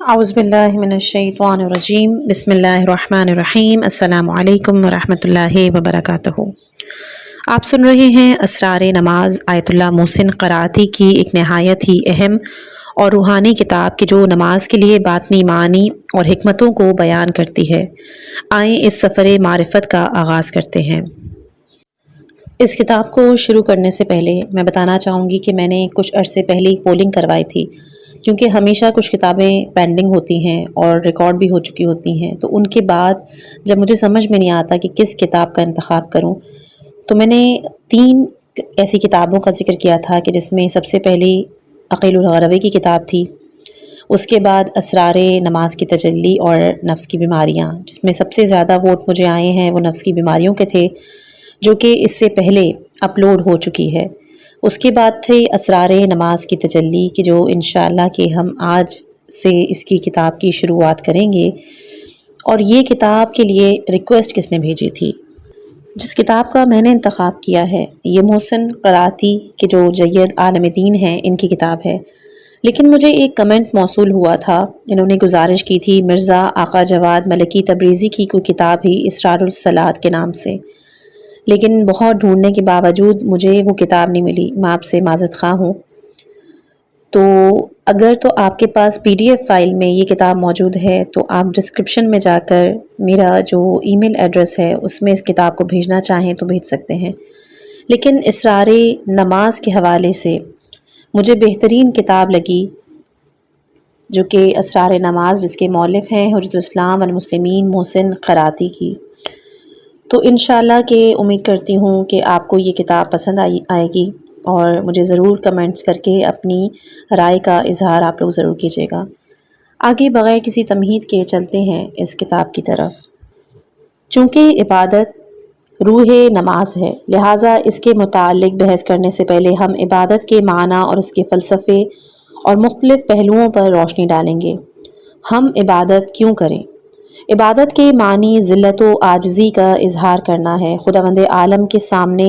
اعوذ باللہ من الشیطان الرجیم بسم اللہ الرحمن الرحیم السلام علیکم ورحمۃ اللہ وبرکاتہ۔ آپ سن رہے ہیں اسرار نماز آیت اللہ محسن قرائتی کی ایک نہایت ہی اہم اور روحانی کتاب کہ جو نماز کے لیے باطنی معنی اور حکمتوں کو بیان کرتی ہے۔ آئیں اس سفر معرفت کا آغاز کرتے ہیں۔ اس کتاب کو شروع کرنے سے پہلے میں بتانا چاہوں گی کہ میں نے کچھ عرصے پہلے پولنگ کروائی تھی، کیونکہ ہمیشہ کچھ کتابیں پینڈنگ ہوتی ہیں اور ریکارڈ بھی ہو چکی ہوتی ہیں، تو ان کے بعد جب مجھے سمجھ میں نہیں آتا کہ کس کتاب کا انتخاب کروں، تو میں نے 3 ایسی کتابوں کا ذکر کیا تھا کہ جس میں سب سے پہلی عقیل الغروی کی کتاب تھی، اس کے بعد اسرار نماز کی تجلی اور نفس کی بیماریاں، جس میں سب سے زیادہ ووٹ مجھے آئے ہیں وہ نفس کی بیماریوں کے تھے، جو کہ اس سے پہلے اپلوڈ ہو چکی ہے۔ اس کے بعد تھے اسرار نماز کی تجلی کہ جو انشاءاللہ کہ ہم آج سے اس کی کتاب کی شروعات کریں گے۔ اور یہ کتاب کے لیے ریکویسٹ کس نے بھیجی تھی؟ جس کتاب کا میں نے انتخاب کیا ہے یہ محسن قرائتی کے جو جید عالم دین ہیں ان کی کتاب ہے، لیکن مجھے ایک کمنٹ موصول ہوا تھا، انہوں نے گزارش کی تھی مرزا آقا جواد ملکی تبریزی کی کوئی کتاب ہی اسرار الصلاۃ کے نام سے، لیکن بہت ڈھونڈنے کے باوجود مجھے وہ کتاب نہیں ملی۔ میں آپ سے معذرت خواہ ہوں۔ تو اگر تو آپ کے پاس PDF فائل میں یہ کتاب موجود ہے تو آپ ڈسکرپشن میں جا کر میرا جو ای میل ایڈریس ہے اس میں اس کتاب کو بھیجنا چاہیں تو بھیج سکتے ہیں، لیکن اسرار نماز کے حوالے سے مجھے بہترین کتاب لگی جو کہ اسرار نماز، جس کے مؤلف ہیں حجت الاسلام والمسلمین محسن قرائتی کی۔ تو انشاءاللہ کہ امید کرتی ہوں کہ آپ کو یہ کتاب پسند آئے گی، اور مجھے ضرور کمنٹس کر کے اپنی رائے کا اظہار آپ لوگ ضرور کیجیے گا۔ آگے بغیر کسی تمہید کے چلتے ہیں اس کتاب کی طرف۔ چونکہ عبادت روح نماز ہے، لہٰذا اس کے متعلق بحث کرنے سے پہلے ہم عبادت کے معنی اور اس کے فلسفے اور مختلف پہلوؤں پر روشنی ڈالیں گے۔ ہم عبادت کیوں کریں؟ عبادت کے معنی ذلت و عاجزی کا اظہار کرنا ہے۔ خداوند عالم کے سامنے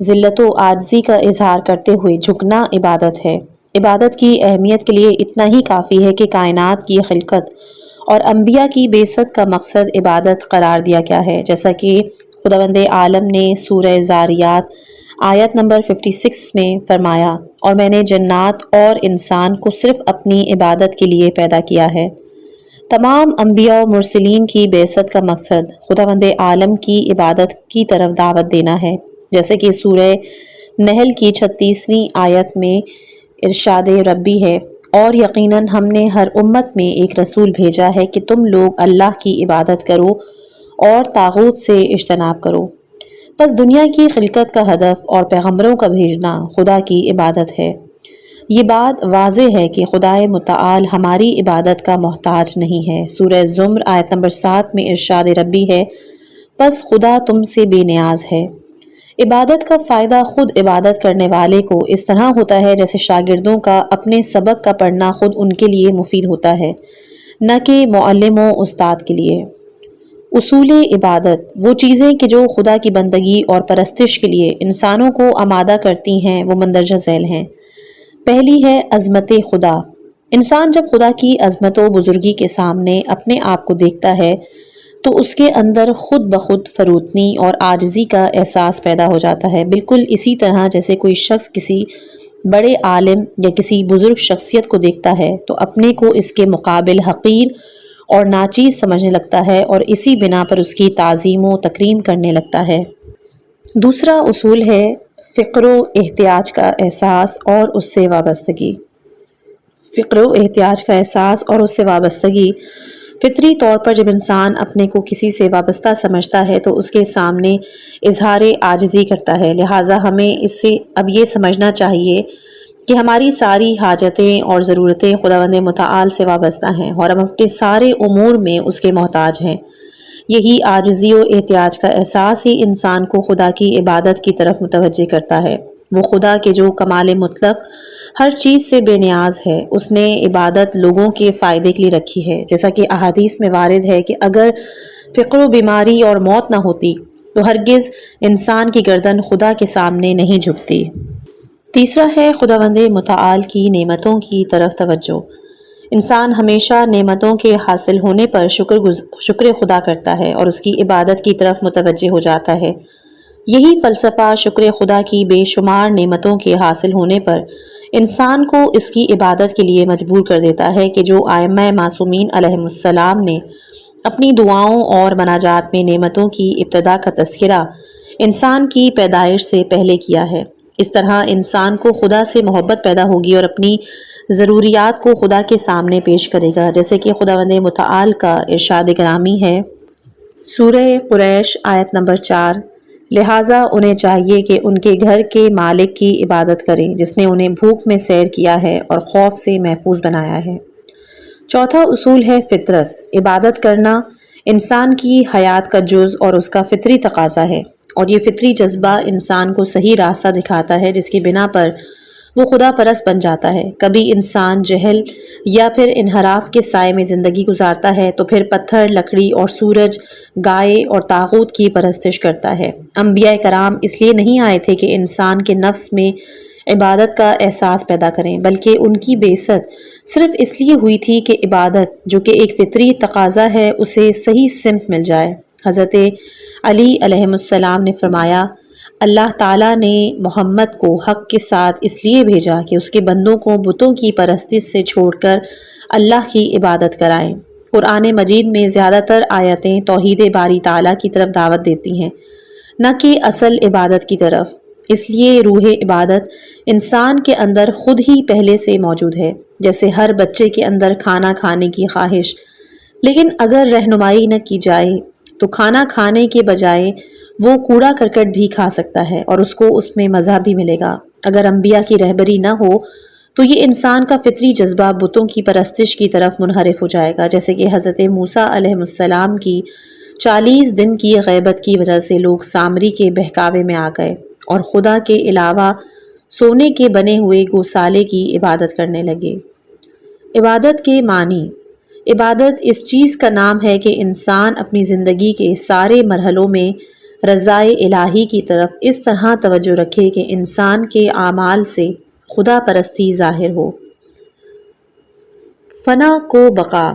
ذلت و عاجزی کا اظہار کرتے ہوئے جھکنا عبادت ہے۔ عبادت کی اہمیت کے لیے اتنا ہی کافی ہے کہ کائنات کی خلقت اور انبیاء کی بعثت کا مقصد عبادت قرار دیا گیا ہے، جیسا کہ خداوند عالم نے سورہ زاریات آیت نمبر 56 میں فرمایا، اور میں نے جنات اور انسان کو صرف اپنی عبادت کے لیے پیدا کیا ہے۔ تمام انبیاء و مرسلین کی بعثت کا مقصد خداوند عالم کی عبادت کی طرف دعوت دینا ہے، جیسے کہ سورہ نحل کی 36ویں آیت میں ارشاد ربی ہے، اور یقیناً ہم نے ہر امت میں ایک رسول بھیجا ہے کہ تم لوگ اللہ کی عبادت کرو اور طاغوت سے اجتناب کرو۔ پس دنیا کی خلقت کا ہدف اور پیغمبروں کا بھیجنا خدا کی عبادت ہے۔ یہ بات واضح ہے کہ خدائے متعال ہماری عبادت کا محتاج نہیں ہے۔ سورہ زمر آیت نمبر 7 میں ارشاد ربی ہے، پس خدا تم سے بے نیاز ہے۔ عبادت کا فائدہ خود عبادت کرنے والے کو اس طرح ہوتا ہے جیسے شاگردوں کا اپنے سبق کا پڑھنا خود ان کے لیے مفید ہوتا ہے، نہ کہ معلم و استاد کے لیے۔ اصول عبادت وہ چیزیں کہ جو خدا کی بندگی اور پرستش کے لیے انسانوں کو آمادہ کرتی ہیں وہ مندرجہ ذیل ہیں۔ پہلی ہے عظمت خدا۔ انسان جب خدا کی عظمت و بزرگی کے سامنے اپنے آپ کو دیکھتا ہے تو اس کے اندر خود بخود فروتنی اور عاجزی کا احساس پیدا ہو جاتا ہے، بالکل اسی طرح جیسے کوئی شخص کسی بڑے عالم یا کسی بزرگ شخصیت کو دیکھتا ہے تو اپنے کو اس کے مقابل حقیر اور ناچیز سمجھنے لگتا ہے، اور اسی بنا پر اس کی تعظیم و تکریم کرنے لگتا ہے۔ دوسرا اصول ہے فقر و احتیاج کا احساس اور اس سے وابستگی۔ فقر و احتیاج کا احساس اور اس سے وابستگی فطری طور پر جب انسان اپنے کو کسی سے وابستہ سمجھتا ہے تو اس کے سامنے اظہار عاجزی کرتا ہے، لہٰذا ہمیں اس سے اب یہ سمجھنا چاہیے کہ ہماری ساری حاجتیں اور ضرورتیں خداوند متعال سے وابستہ ہیں اور ہم اپنے سارے امور میں اس کے محتاج ہیں۔ یہی عاجزی و احتیاج کا احساس ہی انسان کو خدا کی عبادت کی طرف متوجہ کرتا ہے۔ وہ خدا کے جو کمال مطلق ہر چیز سے بے نیاز ہے، اس نے عبادت لوگوں کے فائدے کے لیے رکھی ہے، جیسا کہ احادیث میں وارد ہے کہ اگر فقر و بیماری اور موت نہ ہوتی تو ہرگز انسان کی گردن خدا کے سامنے نہیں جھکتی۔ تیسرا ہے خداوند متعال کی نعمتوں کی طرف توجہ۔ انسان ہمیشہ نعمتوں کے حاصل ہونے پر شکر خدا کرتا ہے اور اس کی عبادت کی طرف متوجہ ہو جاتا ہے۔ یہی فلسفہ شکر خدا کی بے شمار نعمتوں کے حاصل ہونے پر انسان کو اس کی عبادت کے لیے مجبور کر دیتا ہے کہ جو ائمہ معصومین علیہم السلام نے اپنی دعاؤں اور مناجات میں نعمتوں کی ابتدا کا تذکرہ انسان کی پیدائش سے پہلے کیا ہے۔ اس طرح انسان کو خدا سے محبت پیدا ہوگی اور اپنی ضروریات کو خدا کے سامنے پیش کرے گا، جیسے کہ خداوند متعال کا ارشاد گرامی ہے سورہ قریش آیت نمبر 4، لہٰذا انہیں چاہیے کہ ان کے گھر کے مالک کی عبادت کریں جس نے انہیں بھوک میں سیر کیا ہے اور خوف سے محفوظ بنایا ہے۔ چوتھا اصول ہے فطرت۔ عبادت کرنا انسان کی حیات کا جز اور اس کا فطری تقاضا ہے، اور یہ فطری جذبہ انسان کو صحیح راستہ دکھاتا ہے جس کی بنا پر وہ خدا پرست بن جاتا ہے۔ کبھی انسان جہل یا پھر انحراف کے سائے میں زندگی گزارتا ہے تو پھر پتھر، لکڑی اور سورج، گائے اور طاغوت کی پرستش کرتا ہے۔ انبیاء کرام اس لیے نہیں آئے تھے کہ انسان کے نفس میں عبادت کا احساس پیدا کریں، بلکہ ان کی بعثت صرف اس لیے ہوئی تھی کہ عبادت جو کہ ایک فطری تقاضا ہے اسے صحیح سمت مل جائے۔ حضرت علی علیہ السلام نے فرمایا، اللہ تعالیٰ نے محمد کو حق کے ساتھ اس لیے بھیجا کہ اس کے بندوں کو بتوں کی پرستش سے چھوڑ کر اللہ کی عبادت کرائیں۔ قرآن مجید میں زیادہ تر آیتیں توحید باری تعالیٰ کی طرف دعوت دیتی ہیں، نہ کہ اصل عبادت کی طرف۔ اس لیے روح عبادت انسان کے اندر خود ہی پہلے سے موجود ہے، جیسے ہر بچے کے اندر کھانا کھانے کی خواہش، لیکن اگر رہنمائی نہ کی جائے تو کھانا کھانے کے بجائے وہ کوڑا کرکٹ بھی کھا سکتا ہے اور اس کو اس میں مزہ بھی ملے گا۔ اگر انبیاء کی رہبری نہ ہو تو یہ انسان کا فطری جذبہ بتوں کی پرستش کی طرف منحرف ہو جائے گا، جیسے کہ حضرت موسیٰ علیہ السلام کی 40 دن کی غیبت کی وجہ سے لوگ سامری کے بہکاوے میں آ گئے اور خدا کے علاوہ سونے کے بنے ہوئے گوسالے کی عبادت کرنے لگے۔ عبادت کے معنی۔ عبادت اس چیز کا نام ہے کہ انسان اپنی زندگی کے سارے مرحلوں میں رضائے الہی کی طرف اس طرح توجہ رکھے کہ انسان کے اعمال سے خدا پرستی ظاہر ہو۔ فنا کو بقا۔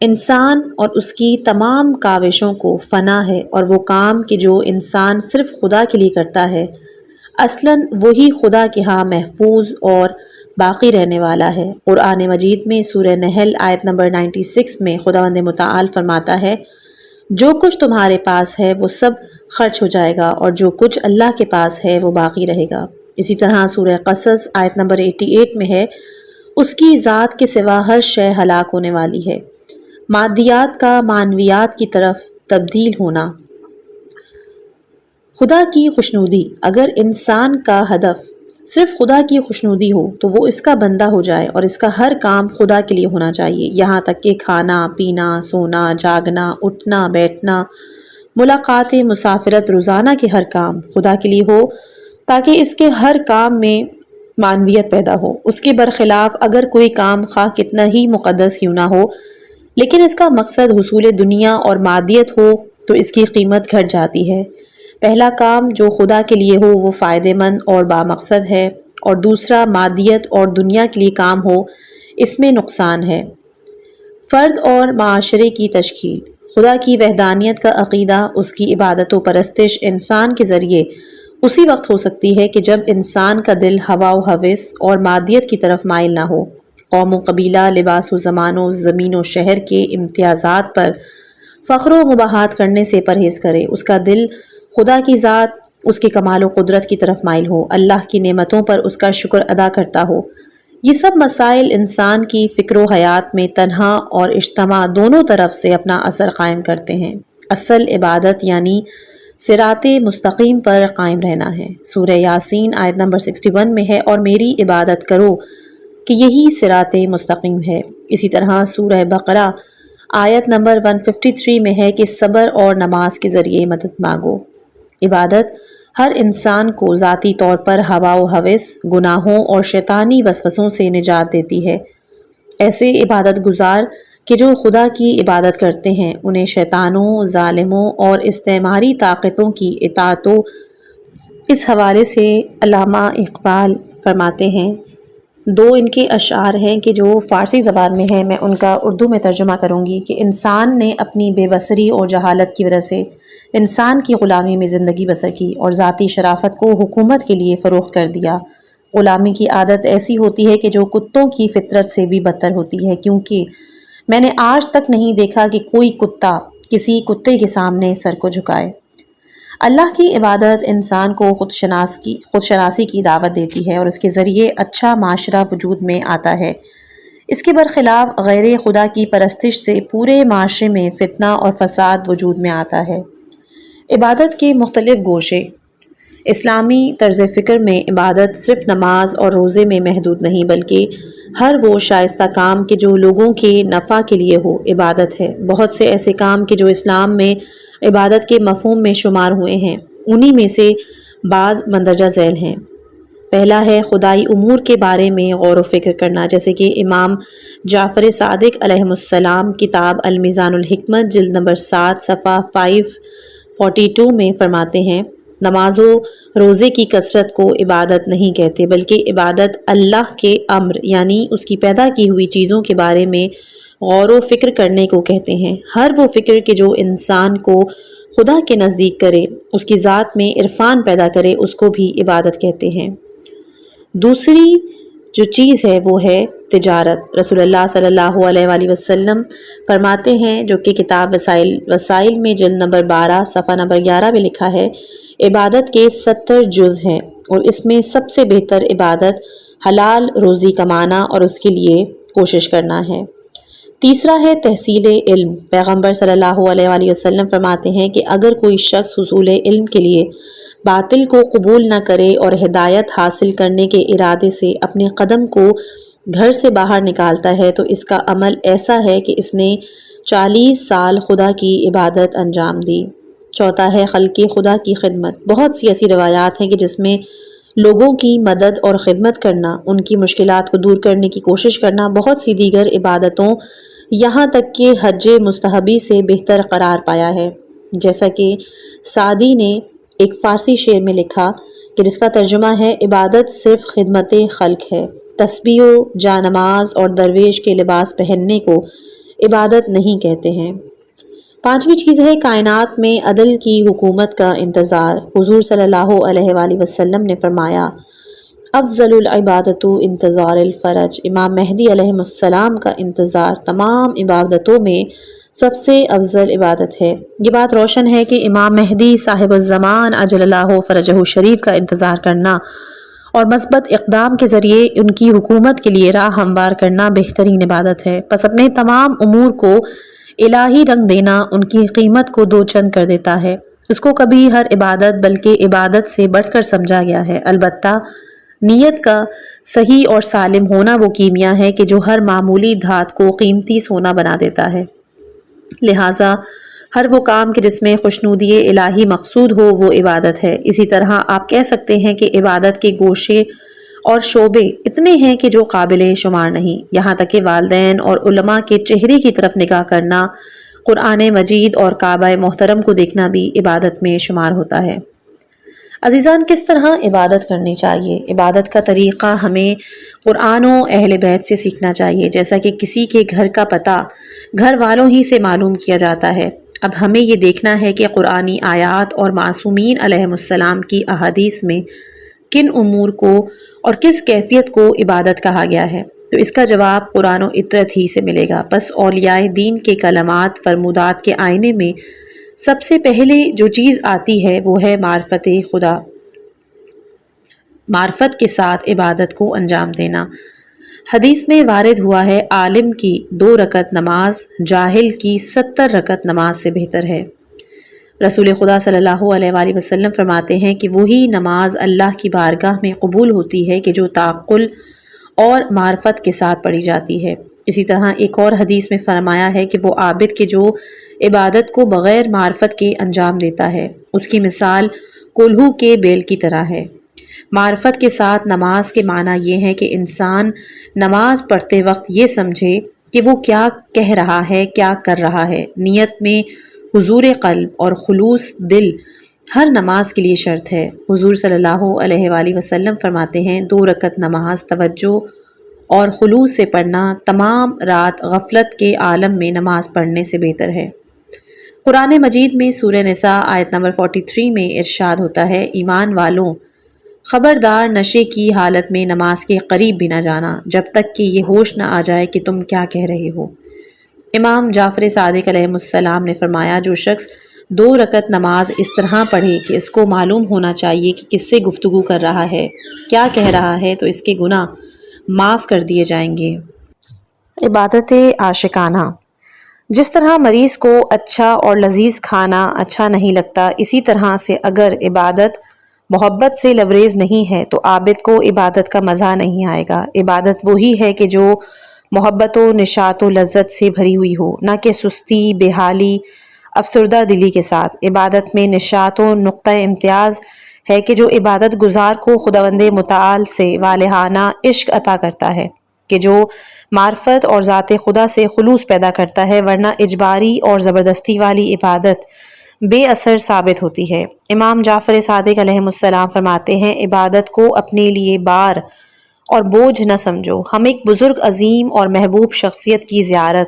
انسان اور اس کی تمام کاوشوں کو فنا ہے، اور وہ کام کہ جو انسان صرف خدا کے لیے کرتا ہے اصلاً وہی خدا کے ہاں محفوظ اور باقی رہنے والا ہے۔ قرآن مجید میں سورہ نحل آیت نمبر 96 میں خداوند متعال فرماتا ہے، جو کچھ تمہارے پاس ہے وہ سب خرچ ہو جائے گا اور جو کچھ اللہ کے پاس ہے وہ باقی رہے گا۔ اسی طرح سورہ قصص آیت نمبر 88 میں ہے، اس کی ذات کے سوا ہر شے ہلاک ہونے والی ہے۔ مادیات کا معنویات کی طرف تبدیل ہونا۔ خدا کی خوشنودی۔ اگر انسان کا ہدف صرف خدا کی خوشنودی ہو تو وہ اس کا بندہ ہو جائے اور اس کا ہر کام خدا کے لیے ہونا چاہیے، یہاں تک کہ کھانا، پینا، سونا، جاگنا، اٹھنا، بیٹھنا، ملاقات، مسافرت، روزانہ کے ہر کام خدا کے لیے ہو، تاکہ اس کے ہر کام میں معنویت پیدا ہو۔ اس کے برخلاف اگر کوئی کام خواہ کتنا ہی مقدس کیوں نہ ہو لیکن اس کا مقصد حصول دنیا اور مادیت ہو تو اس کی قیمت گھٹ جاتی ہے۔ پہلا کام جو خدا کے لیے ہو وہ فائدہ مند اور بامقصد ہے، اور دوسرا مادیت اور دنیا کے لیے کام ہو اس میں نقصان ہے۔ فرد اور معاشرے کی تشکیل۔ خدا کی وحدانیت کا عقیدہ، اس کی عبادت و پرستش انسان کے ذریعے اسی وقت ہو سکتی ہے کہ جب انسان کا دل ہوا و ہوس اور مادیت کی طرف مائل نہ ہو۔ قوم و قبیلہ، لباس و زمان و زمین و شہر کے امتیازات پر فخر و مباحات کرنے سے پرہیز کرے، اس کا دل خدا کی ذات، اس کے کمال و قدرت کی طرف مائل ہو، اللہ کی نعمتوں پر اس کا شکر ادا کرتا ہو۔ یہ سب مسائل انسان کی فکر و حیات میں تنہا اور اجتماع دونوں طرف سے اپنا اثر قائم کرتے ہیں۔ اصل عبادت یعنی صراط مستقیم پر قائم رہنا ہے۔ سورہ یاسین آیت نمبر 61 میں ہے، اور میری عبادت کرو کہ یہی صراط مستقیم ہے۔ اسی طرح سورہ بقرہ آیت نمبر 153 میں ہے کہ صبر اور نماز کے ذریعے مدد مانگو۔ عبادت ہر انسان کو ذاتی طور پر ہوا و ہوس، گناہوں اور شیطانی وسوسوں سے نجات دیتی ہے۔ ایسے عبادت گزار کہ جو خدا کی عبادت کرتے ہیں انہیں شیطانوں، ظالموں اور استعماری طاقتوں کی اطاعت۔ اس حوالے سے علامہ اقبال فرماتے ہیں، دو ان کے اشعار ہیں کہ جو فارسی زبان میں ہیں، میں ان کا اردو میں ترجمہ کروں گی کہ انسان نے اپنی بے بصری اور جہالت کی وجہ سے انسان کی غلامی میں زندگی بسر کی اور ذاتی شرافت کو حکومت کے لیے فروخت کر دیا۔ غلامی کی عادت ایسی ہوتی ہے کہ جو کتوں کی فطرت سے بھی بدتر ہوتی ہے، کیونکہ میں نے آج تک نہیں دیکھا کہ کوئی کتا کسی کتے کے سامنے سر کو جھکائے۔ اللہ کی عبادت انسان کو خودشناسی کی دعوت دیتی ہے اور اس کے ذریعے اچھا معاشرہ وجود میں آتا ہے۔ اس کے برخلاف غیر خدا کی پرستش سے پورے معاشرے میں فتنہ اور فساد وجود میں آتا ہے۔ عبادت کے مختلف گوشے۔ اسلامی طرز فکر میں عبادت صرف نماز اور روزے میں محدود نہیں، بلکہ ہر وہ شائستہ کام کہ جو لوگوں کے نفع کے لیے ہو عبادت ہے۔ بہت سے ایسے کام کہ جو اسلام میں عبادت کے مفہوم میں شمار ہوئے ہیں، انہی میں سے بعض مندرجہ ذیل ہیں۔ پہلا ہے خدائی امور کے بارے میں غور و فکر کرنا، جیسے کہ امام جعفر صادق علیہ السلام کتاب المیزان الحکمت جلد نمبر 7 صفحہ 542 میں فرماتے ہیں، نماز و روزے کی کثرت کو عبادت نہیں کہتے، بلکہ عبادت اللہ کے امر یعنی اس کی پیدا کی ہوئی چیزوں کے بارے میں غور و فکر کرنے کو کہتے ہیں۔ ہر وہ فکر کہ جو انسان کو خدا کے نزدیک کرے، اس کی ذات میں عرفان پیدا کرے، اس کو بھی عبادت کہتے ہیں۔ دوسری جو چیز ہے وہ ہے تجارت۔ رسول اللہ صلی اللہ علیہ وآلہ وسلم فرماتے ہیں، جو کہ کتاب وسائل میں جلد نمبر 12 صفحہ نمبر 11 میں لکھا ہے، عبادت کے 70 جز ہیں اور اس میں سب سے بہتر عبادت حلال روزی کمانا اور اس کے لیے کوشش کرنا ہے۔ تیسرا ہے تحصیل علم۔ پیغمبر صلی اللہ علیہ وآلہ وسلم فرماتے ہیں کہ اگر کوئی شخص حصول علم کے لیے باطل کو قبول نہ کرے اور ہدایت حاصل کرنے کے ارادے سے اپنے قدم کو گھر سے باہر نکالتا ہے تو اس کا عمل ایسا ہے کہ اس نے 40 سال خدا کی عبادت انجام دی۔ چوتھا ہے خلق خدا کی خدمت۔ بہت سی ایسی روایات ہیں کہ جس میں لوگوں کی مدد اور خدمت کرنا، ان کی مشکلات کو دور کرنے کی کوشش کرنا، بہت سی دیگر عبادتوں یہاں تک کہ حج مستحبی سے بہتر قرار پایا ہے۔ جیسا کہ سعدی نے ایک فارسی شعر میں لکھا کہ جس کا ترجمہ ہے، عبادت صرف خدمت خلق ہے، تسبیح و جانماز اور درویش کے لباس پہننے کو عبادت نہیں کہتے ہیں۔ پانچویں چیز ہے کائنات میں عدل کی حکومت کا انتظار۔ حضور صلی اللہ علیہ وآلہ وسلم نے فرمایا، افضل العبادت انتظار الفرج۔ امام مہدی علیہ السلام کا انتظار تمام عبادتوں میں سب سے افضل عبادت ہے۔ یہ بات روشن ہے کہ امام مہدی صاحب الزمان عجل اللہ فرجہ شریف کا انتظار کرنا اور مثبت اقدام کے ذریعے ان کی حکومت کے لیے راہ ہموار کرنا بہترین عبادت ہے۔ پس اپنے تمام امور کو الہی رنگ دینا ان کی قیمت کو دو چند کر دیتا ہے۔ اس کو کبھی ہر عبادت بلکہ عبادت سے بڑھ کر سمجھا گیا ہے۔ البتہ نیت کا صحیح اور سالم ہونا وہ کیمیا ہے کہ جو ہر معمولی دھات کو قیمتی سونا بنا دیتا ہے۔ لہٰذا ہر وہ کام کہ جس میں خوشنودی الہی مقصود ہو وہ عبادت ہے۔ اسی طرح آپ کہہ سکتے ہیں کہ عبادت کے گوشے اور شعبے اتنے ہیں کہ جو قابل شمار نہیں، یہاں تک کہ والدین اور علماء کے چہرے کی طرف نگاہ کرنا، قرآن مجید اور کعبہ محترم کو دیکھنا بھی عبادت میں شمار ہوتا ہے۔ عزیزان، کس طرح عبادت کرنی چاہیے؟ عبادت کا طریقہ ہمیں قرآن و اہل بیت سے سیکھنا چاہیے۔ جیسا کہ کسی کے گھر کا پتہ گھر والوں ہی سے معلوم کیا جاتا ہے، اب ہمیں یہ دیکھنا ہے کہ قرآنی آیات اور معصومین علیہ السلام کی احادیث میں کن امور کو اور کس کیفیت کو عبادت کہا گیا ہے، تو اس کا جواب قرآن و اطرت ہی سے ملے گا۔ بس اولیاء دین کے کلمات فرمودات کے آئینے میں سب سے پہلے جو چیز آتی ہے وہ ہے معرفت خدا، معرفت کے ساتھ عبادت کو انجام دینا۔ حدیث میں وارد ہوا ہے، عالم کی 2 رکعت نماز جاہل کی 70 رکعت نماز سے بہتر ہے۔ رسول خدا صلی اللہ علیہ وآلہ وسلم فرماتے ہیں کہ وہی نماز اللہ کی بارگاہ میں قبول ہوتی ہے کہ جو تعقل اور معرفت کے ساتھ پڑھی جاتی ہے۔ اسی طرح ایک اور حدیث میں فرمایا ہے کہ وہ عابد کہ جو عبادت کو بغیر معرفت کے انجام دیتا ہے، اس کی مثال کلہو کے بیل کی طرح ہے۔ معرفت کے ساتھ نماز کے معنی یہ ہے کہ انسان نماز پڑھتے وقت یہ سمجھے کہ وہ کیا کہہ رہا ہے، کیا کر رہا ہے۔ نیت میں حضور قلب اور خلوص دل ہر نماز کے لیے شرط ہے۔ حضور صلی اللہ علیہ وآلہ وسلم فرماتے ہیں، 2 رکعت نماز توجہ اور خلوص سے پڑھنا تمام رات غفلت کے عالم میں نماز پڑھنے سے بہتر ہے۔ قرآن مجید میں سورہ نساء آیت نمبر 43 میں ارشاد ہوتا ہے، ایمان والوں، خبردار نشے کی حالت میں نماز کے قریب بھی نہ جانا جب تک کہ یہ ہوش نہ آ جائے کہ تم کیا کہہ رہے ہو۔ امام جعفر صادق علیہ السلام نے فرمایا، جو شخص 2 رکعت نماز اس طرح پڑھے کہ اس کو معلوم ہونا چاہیے کہ کس سے گفتگو کر رہا ہے، کیا کہہ رہا ہے، تو اس کے گناہ معاف کر دیے جائیں گے۔ عبادت عاشقانہ۔ جس طرح مریض کو اچھا اور لذیذ کھانا اچھا نہیں لگتا، اسی طرح سے اگر عبادت محبت سے لبریز نہیں ہے تو عابد کو عبادت کا مزہ نہیں آئے گا۔ عبادت وہی ہے کہ جو محبت و نشاط و لذت سے بھری ہوئی ہو، نہ کہ سستی، بے حالی، افسردہ دلی کے ساتھ۔ عبادت میں نشاط و نقطہ امتیاز ہے کہ جو عبادت گزار کو خداوند متعال سے والہانہ عشق عطا کرتا ہے، کہ جو معرفت اور ذات خدا سے خلوص پیدا کرتا ہے، ورنہ اجباری اور زبردستی والی عبادت بے اثر ثابت ہوتی ہے۔ امام جعفر صادق علیہ السلام فرماتے ہیں، عبادت کو اپنے لیے بار اور بوجھ نہ سمجھو۔ ہم ایک بزرگ عظیم اور محبوب شخصیت کی زیارت،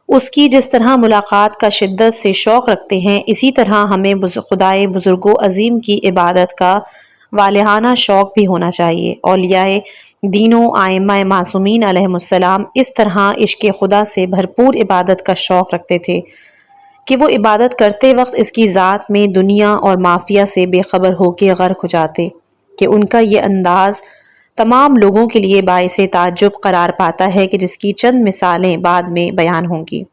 اس کی جس طرح ملاقات کا شدت سے شوق رکھتے ہیں، اسی طرح ہمیں خدائے بزرگ و عظیم کی عبادت کا والہانہ شوق بھی ہونا چاہیے۔ اولیاء دین و ائمہ معصومین علیہم السلام اس طرح عشق خدا سے بھرپور عبادت کا شوق رکھتے تھے کہ وہ عبادت کرتے وقت اس کی ذات میں دنیا اور مافیا سے بے خبر ہو کے غرق ہو جاتے، کہ ان کا یہ انداز تمام لوگوں کے لیے باعث تعجب قرار پاتا ہے، کہ جس کی چند مثالیں بعد میں بیان ہوں گی۔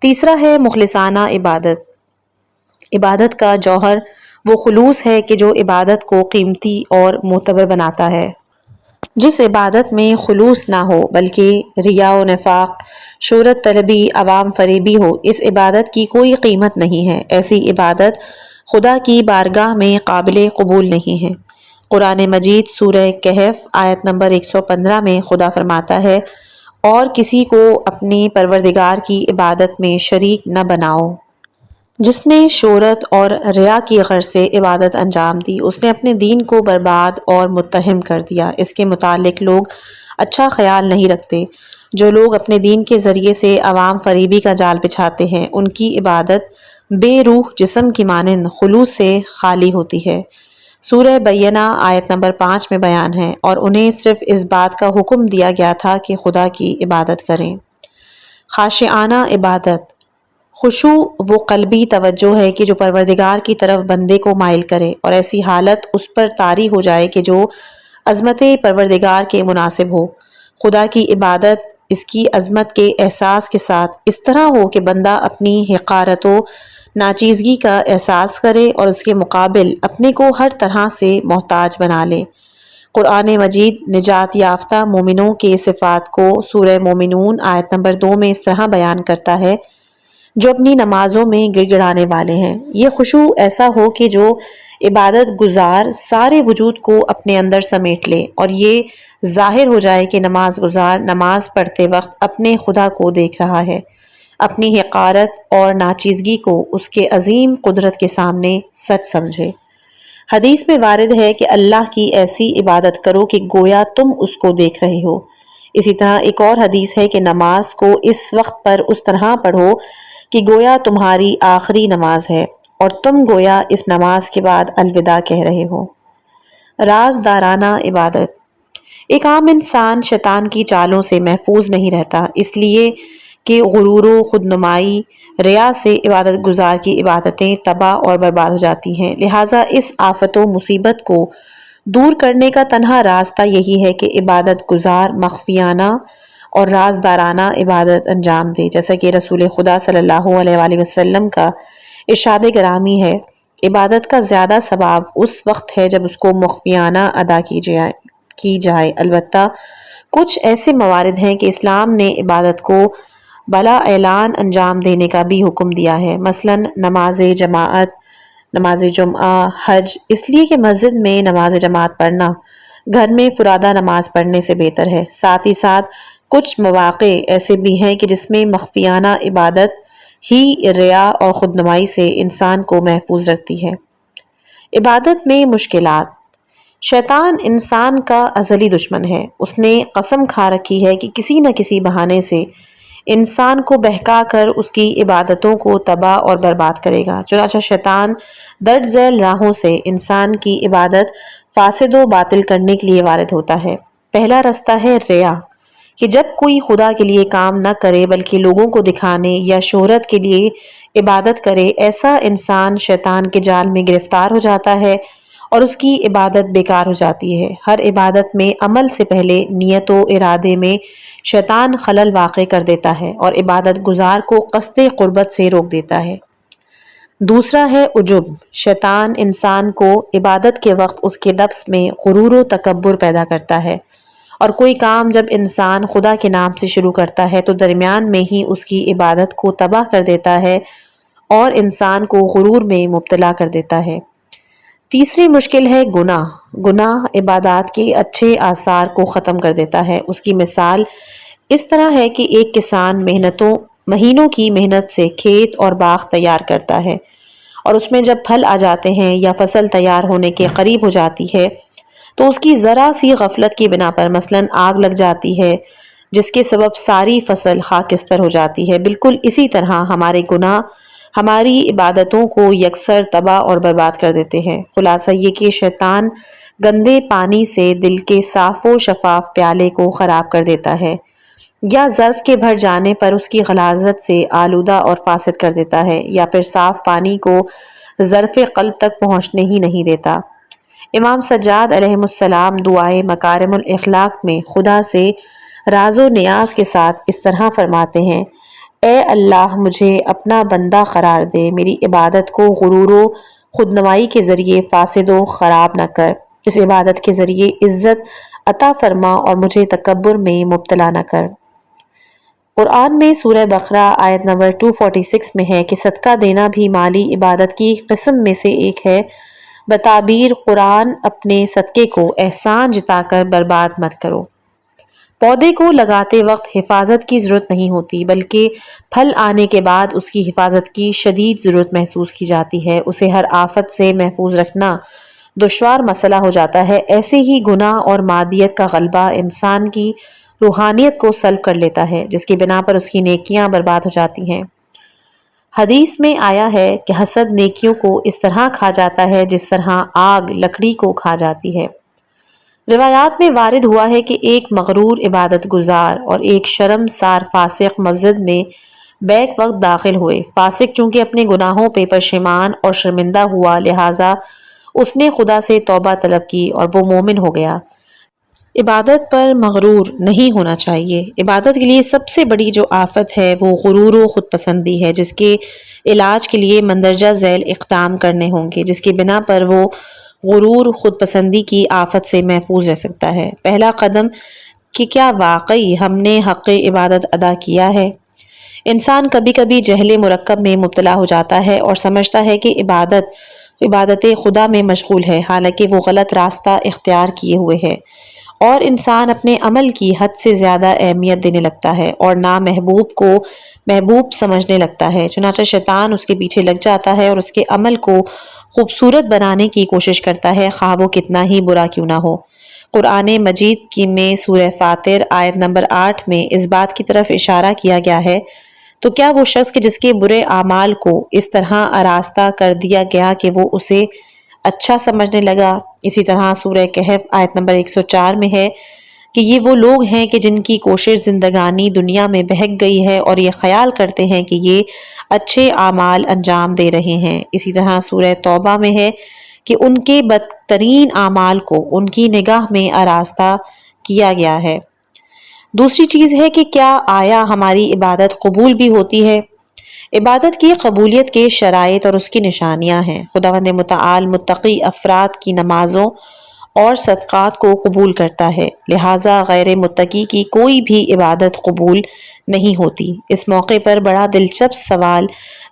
تیسرا ہے مخلصانہ عبادت۔ عبادت کا جوہر وہ خلوص ہے کہ جو عبادت کو قیمتی اور معتبر بناتا ہے۔ جس عبادت میں خلوص نہ ہو بلکہ ریا و نفاق، شہرت طلبی، عوام فریبی ہو، اس عبادت کی کوئی قیمت نہیں ہے۔ ایسی عبادت خدا کی بارگاہ میں قابل قبول نہیں ہے۔ قرآن مجید سورہ کہف آیت نمبر 115 میں خدا فرماتا ہے، اور کسی کو اپنے پروردگار کی عبادت میں شریک نہ بناؤ۔ جس نے شہرت اور ریا کی غرض سے عبادت انجام دی، اس نے اپنے دین کو برباد اور متہم کر دیا۔ اس کے متعلق لوگ اچھا خیال نہیں رکھتے۔ جو لوگ اپنے دین کے ذریعے سے عوام فریبی کا جال بچھاتے ہیں، ان کی عبادت بے روح جسم کی مانند خلوص سے خالی ہوتی ہے۔ سورہ بینہ آیت نمبر 5 میں بیان ہے، اور انہیں صرف اس بات کا حکم دیا گیا تھا کہ خدا کی عبادت کریں۔ خاشعانہ عبادت۔ خشوع وہ قلبی توجہ ہے کہ جو پروردگار کی طرف بندے کو مائل کرے، اور ایسی حالت اس پر طاری ہو جائے کہ جو عظمت پروردگار کے مناسب ہو۔ خدا کی عبادت اس کی عظمت کے احساس کے ساتھ اس طرح ہو کہ بندہ اپنی حقارت و ناچیزگی کا احساس کرے اور اس کے مقابل اپنے کو ہر طرح سے محتاج بنا لے۔ قرآن مجید نجات یافتہ مومنوں کے صفات کو سورہ مومنون آیت نمبر 2 میں اس طرح بیان کرتا ہے، جو اپنی نمازوں میں گڑ گڑانے والے ہیں۔ یہ خشوع ایسا ہو کہ جو عبادت گزار سارے وجود کو اپنے اندر سمیٹ لے، اور یہ ظاہر ہو جائے کہ نماز گزار نماز پڑھتے وقت اپنے خدا کو دیکھ رہا ہے، اپنی حقارت اور ناچیزگی کو اس کے عظیم قدرت کے سامنے سچ سمجھے۔ حدیث میں وارد ہے کہ اللہ کی ایسی عبادت کرو کہ گویا تم اس کو دیکھ رہے ہو۔ اسی طرح ایک اور حدیث ہے کہ نماز کو اس وقت پر اس طرح پڑھو کہ گویا تمہاری آخری نماز ہے، اور تم گویا اس نماز کے بعد الوداع کہہ رہے ہو۔ رازدارانہ عبادت۔ ایک عام انسان شیطان کی چالوں سے محفوظ نہیں رہتا، اس لیے کہ غرور و خودنمائی، ریا سے عبادت گزار کی عبادتیں تباہ اور برباد ہو جاتی ہیں۔ لہٰذا اس آفت و مصیبت کو دور کرنے کا تنہا راستہ یہی ہے کہ عبادت گزار مخفیانہ اور رازدارانہ عبادت انجام دے، جیسا کہ رسول خدا صلی اللہ علیہ وآلہ وسلم کا ارشاد گرامی ہے، عبادت کا زیادہ ثواب اس وقت ہے جب اس کو مخفیانہ ادا کی جائے۔ البتہ کچھ ایسے موارد ہیں کہ اسلام نے عبادت کو بلا اعلان انجام دینے کا بھی حکم دیا ہے، مثلا نماز جماعت، نماز جمعہ، حج، اس لیے کہ مسجد میں نماز جماعت پڑھنا گھر میں فرادہ نماز پڑھنے سے بہتر ہے۔ ساتھ ہی ساتھ کچھ مواقع ایسے بھی ہیں کہ جس میں مخفیانہ عبادت ہی ریا اور خودنمائی سے انسان کو محفوظ رکھتی ہے۔ عبادت میں مشکلات۔ شیطان انسان کا ازلی دشمن ہے۔ اس نے قسم کھا رکھی ہے کہ کسی نہ کسی بہانے سے انسان کو بہکا کر اس کی عبادتوں کو تباہ اور برباد کرے گا۔ چنانچہ شیطان درج ذیل راہوں سے انسان کی عبادت فاسد و باطل کرنے کے لیے وارد ہوتا ہے۔ پہلا رستہ ہے ریا، کہ جب کوئی خدا کے لیے کام نہ کرے بلکہ لوگوں کو دکھانے یا شہرت کے لیے عبادت کرے، ایسا انسان شیطان کے جال میں گرفتار ہو جاتا ہے اور اس کی عبادت بیکار ہو جاتی ہے۔ ہر عبادت میں عمل سے پہلے نیت و ارادے میں شیطان خلل واقع کر دیتا ہے اور عبادت گزار کو قصد قربت سے روک دیتا ہے۔ دوسرا ہے عجب۔ شیطان انسان کو عبادت کے وقت اس کے نفس میں غرور و تکبر پیدا کرتا ہے، اور کوئی کام جب انسان خدا کے نام سے شروع کرتا ہے تو درمیان میں ہی اس کی عبادت کو تباہ کر دیتا ہے اور انسان کو غرور میں مبتلا کر دیتا ہے۔ تیسری مشکل ہے گناہ۔ گناہ عبادات کے اچھے آثار کو ختم کر دیتا ہے۔ اس کی مثال اس طرح ہے کہ ایک کسان مہینوں کی محنت سے کھیت اور باغ تیار کرتا ہے، اور اس میں جب پھل آ جاتے ہیں یا فصل تیار ہونے کے قریب ہو جاتی ہے تو اس کی ذرا سی غفلت کی بنا پر مثلاً آگ لگ جاتی ہے، جس کے سبب ساری فصل خاکستر ہو جاتی ہے۔ بالکل اسی طرح ہمارے گناہ ہماری عبادتوں کو یکسر تباہ اور برباد کر دیتے ہیں۔ خلاصہ یہ کہ شیطان گندے پانی سے دل کے صاف و شفاف پیالے کو خراب کر دیتا ہے، یا ظرف کے بھر جانے پر اس کی غلاظت سے آلودہ اور فاسد کر دیتا ہے، یا پھر صاف پانی کو ظرف قلب تک پہنچنے ہی نہیں دیتا۔ امام سجاد علیہ السلام دعائے مکارم الاخلاق میں خدا سے راز و نیاز کے ساتھ اس طرح فرماتے ہیں: اے اللہ، مجھے اپنا بندہ قرار دے، میری عبادت کو غرور و خودنمائی کے ذریعے فاسد و خراب نہ کر، اس عبادت کے ذریعے عزت عطا فرما اور مجھے تکبر میں مبتلا نہ کر۔ قرآن میں سورہ بقرہ آیت نمبر 246 میں ہے کہ صدقہ دینا بھی مالی عبادت کی قسم میں سے ایک ہے۔ بتعبیر قرآن اپنے صدقے کو احسان جتا کر برباد مت کرو۔ پودے کو لگاتے وقت حفاظت کی ضرورت نہیں ہوتی، بلکہ پھل آنے کے بعد اس کی حفاظت کی شدید ضرورت محسوس کی جاتی ہے۔ اسے ہر آفت سے محفوظ رکھنا دشوار مسئلہ ہو جاتا ہے۔ ایسے ہی گناہ اور مادیت کا غلبہ انسان کی روحانیت کو سلب کر لیتا ہے، جس کی بنا پر اس کی نیکیاں برباد ہو جاتی ہیں۔ حدیث میں آیا ہے کہ حسد نیکیوں کو اس طرح کھا جاتا ہے جس طرح آگ لکڑی کو کھا جاتی ہے۔ روایات میں وارد ہوا ہے کہ ایک مغرور عبادت گزار اور ایک شرمسار فاسق مسجد میں بیک وقت داخل ہوئے۔ فاسق چونکہ اپنے گناہوں پہ پشیمان اور شرمندہ ہوا، لہٰذا اس نے خدا سے توبہ طلب کی اور وہ مومن ہو گیا۔ عبادت پر مغرور نہیں ہونا چاہیے۔ عبادت کے لیے سب سے بڑی جو آفت ہے وہ غرور و خود پسندی ہے، جس کے علاج کے لیے مندرجہ ذیل اقدام کرنے ہوں گے، جس کی بنا پر وہ غرور خود پسندی کی آفت سے محفوظ رہ سکتا ہے۔ پہلا قدم کہ کیا واقعی ہم نے حق عبادت ادا کیا ہے؟ انسان کبھی کبھی جہل مرکب میں مبتلا ہو جاتا ہے اور سمجھتا ہے کہ عبادت خدا میں مشغول ہے، حالانکہ وہ غلط راستہ اختیار کیے ہوئے ہے، اور انسان اپنے عمل کی حد سے زیادہ اہمیت دینے لگتا ہے اور نامحبوب کو محبوب سمجھنے لگتا ہے۔ چنانچہ شیطان اس کے پیچھے لگ جاتا ہے اور اس کے عمل کو خوبصورت بنانے کی کوشش کرتا ہے، خواہ وہ کتنا ہی برا کیوں نہ ہو۔ قرآن مجید کی میں سورہ فاطر آیت نمبر 8 میں اس بات کی طرف اشارہ کیا گیا ہے: تو کیا وہ شخص جس کے برے اعمال کو اس طرح آراستہ کر دیا گیا کہ وہ اسے اچھا سمجھنے لگا؟ اسی طرح سورہ کہف آیت نمبر 104 میں ہے کہ یہ وہ لوگ ہیں کہ جن کی کوشش زندگانی دنیا میں بہک گئی ہے اور یہ خیال کرتے ہیں کہ یہ اچھے اعمال انجام دے رہے ہیں۔ اسی طرح سورہ توبہ میں ہے کہ ان کے بدترین اعمال کو ان کی نگاہ میں آراستہ کیا گیا ہے۔ دوسری چیز ہے کہ کیا آیا ہماری عبادت قبول بھی ہوتی ہے؟ عبادت کی قبولیت کے شرائط اور اس کی نشانیاں ہیں۔ خداوند متعال متقی افراد کی نمازوں اور صدقات کو قبول کرتا ہے، لہٰذا غیر متقی کی کوئی بھی عبادت قبول نہیں ہوتی۔ اس موقع پر بڑا دلچسپ سوال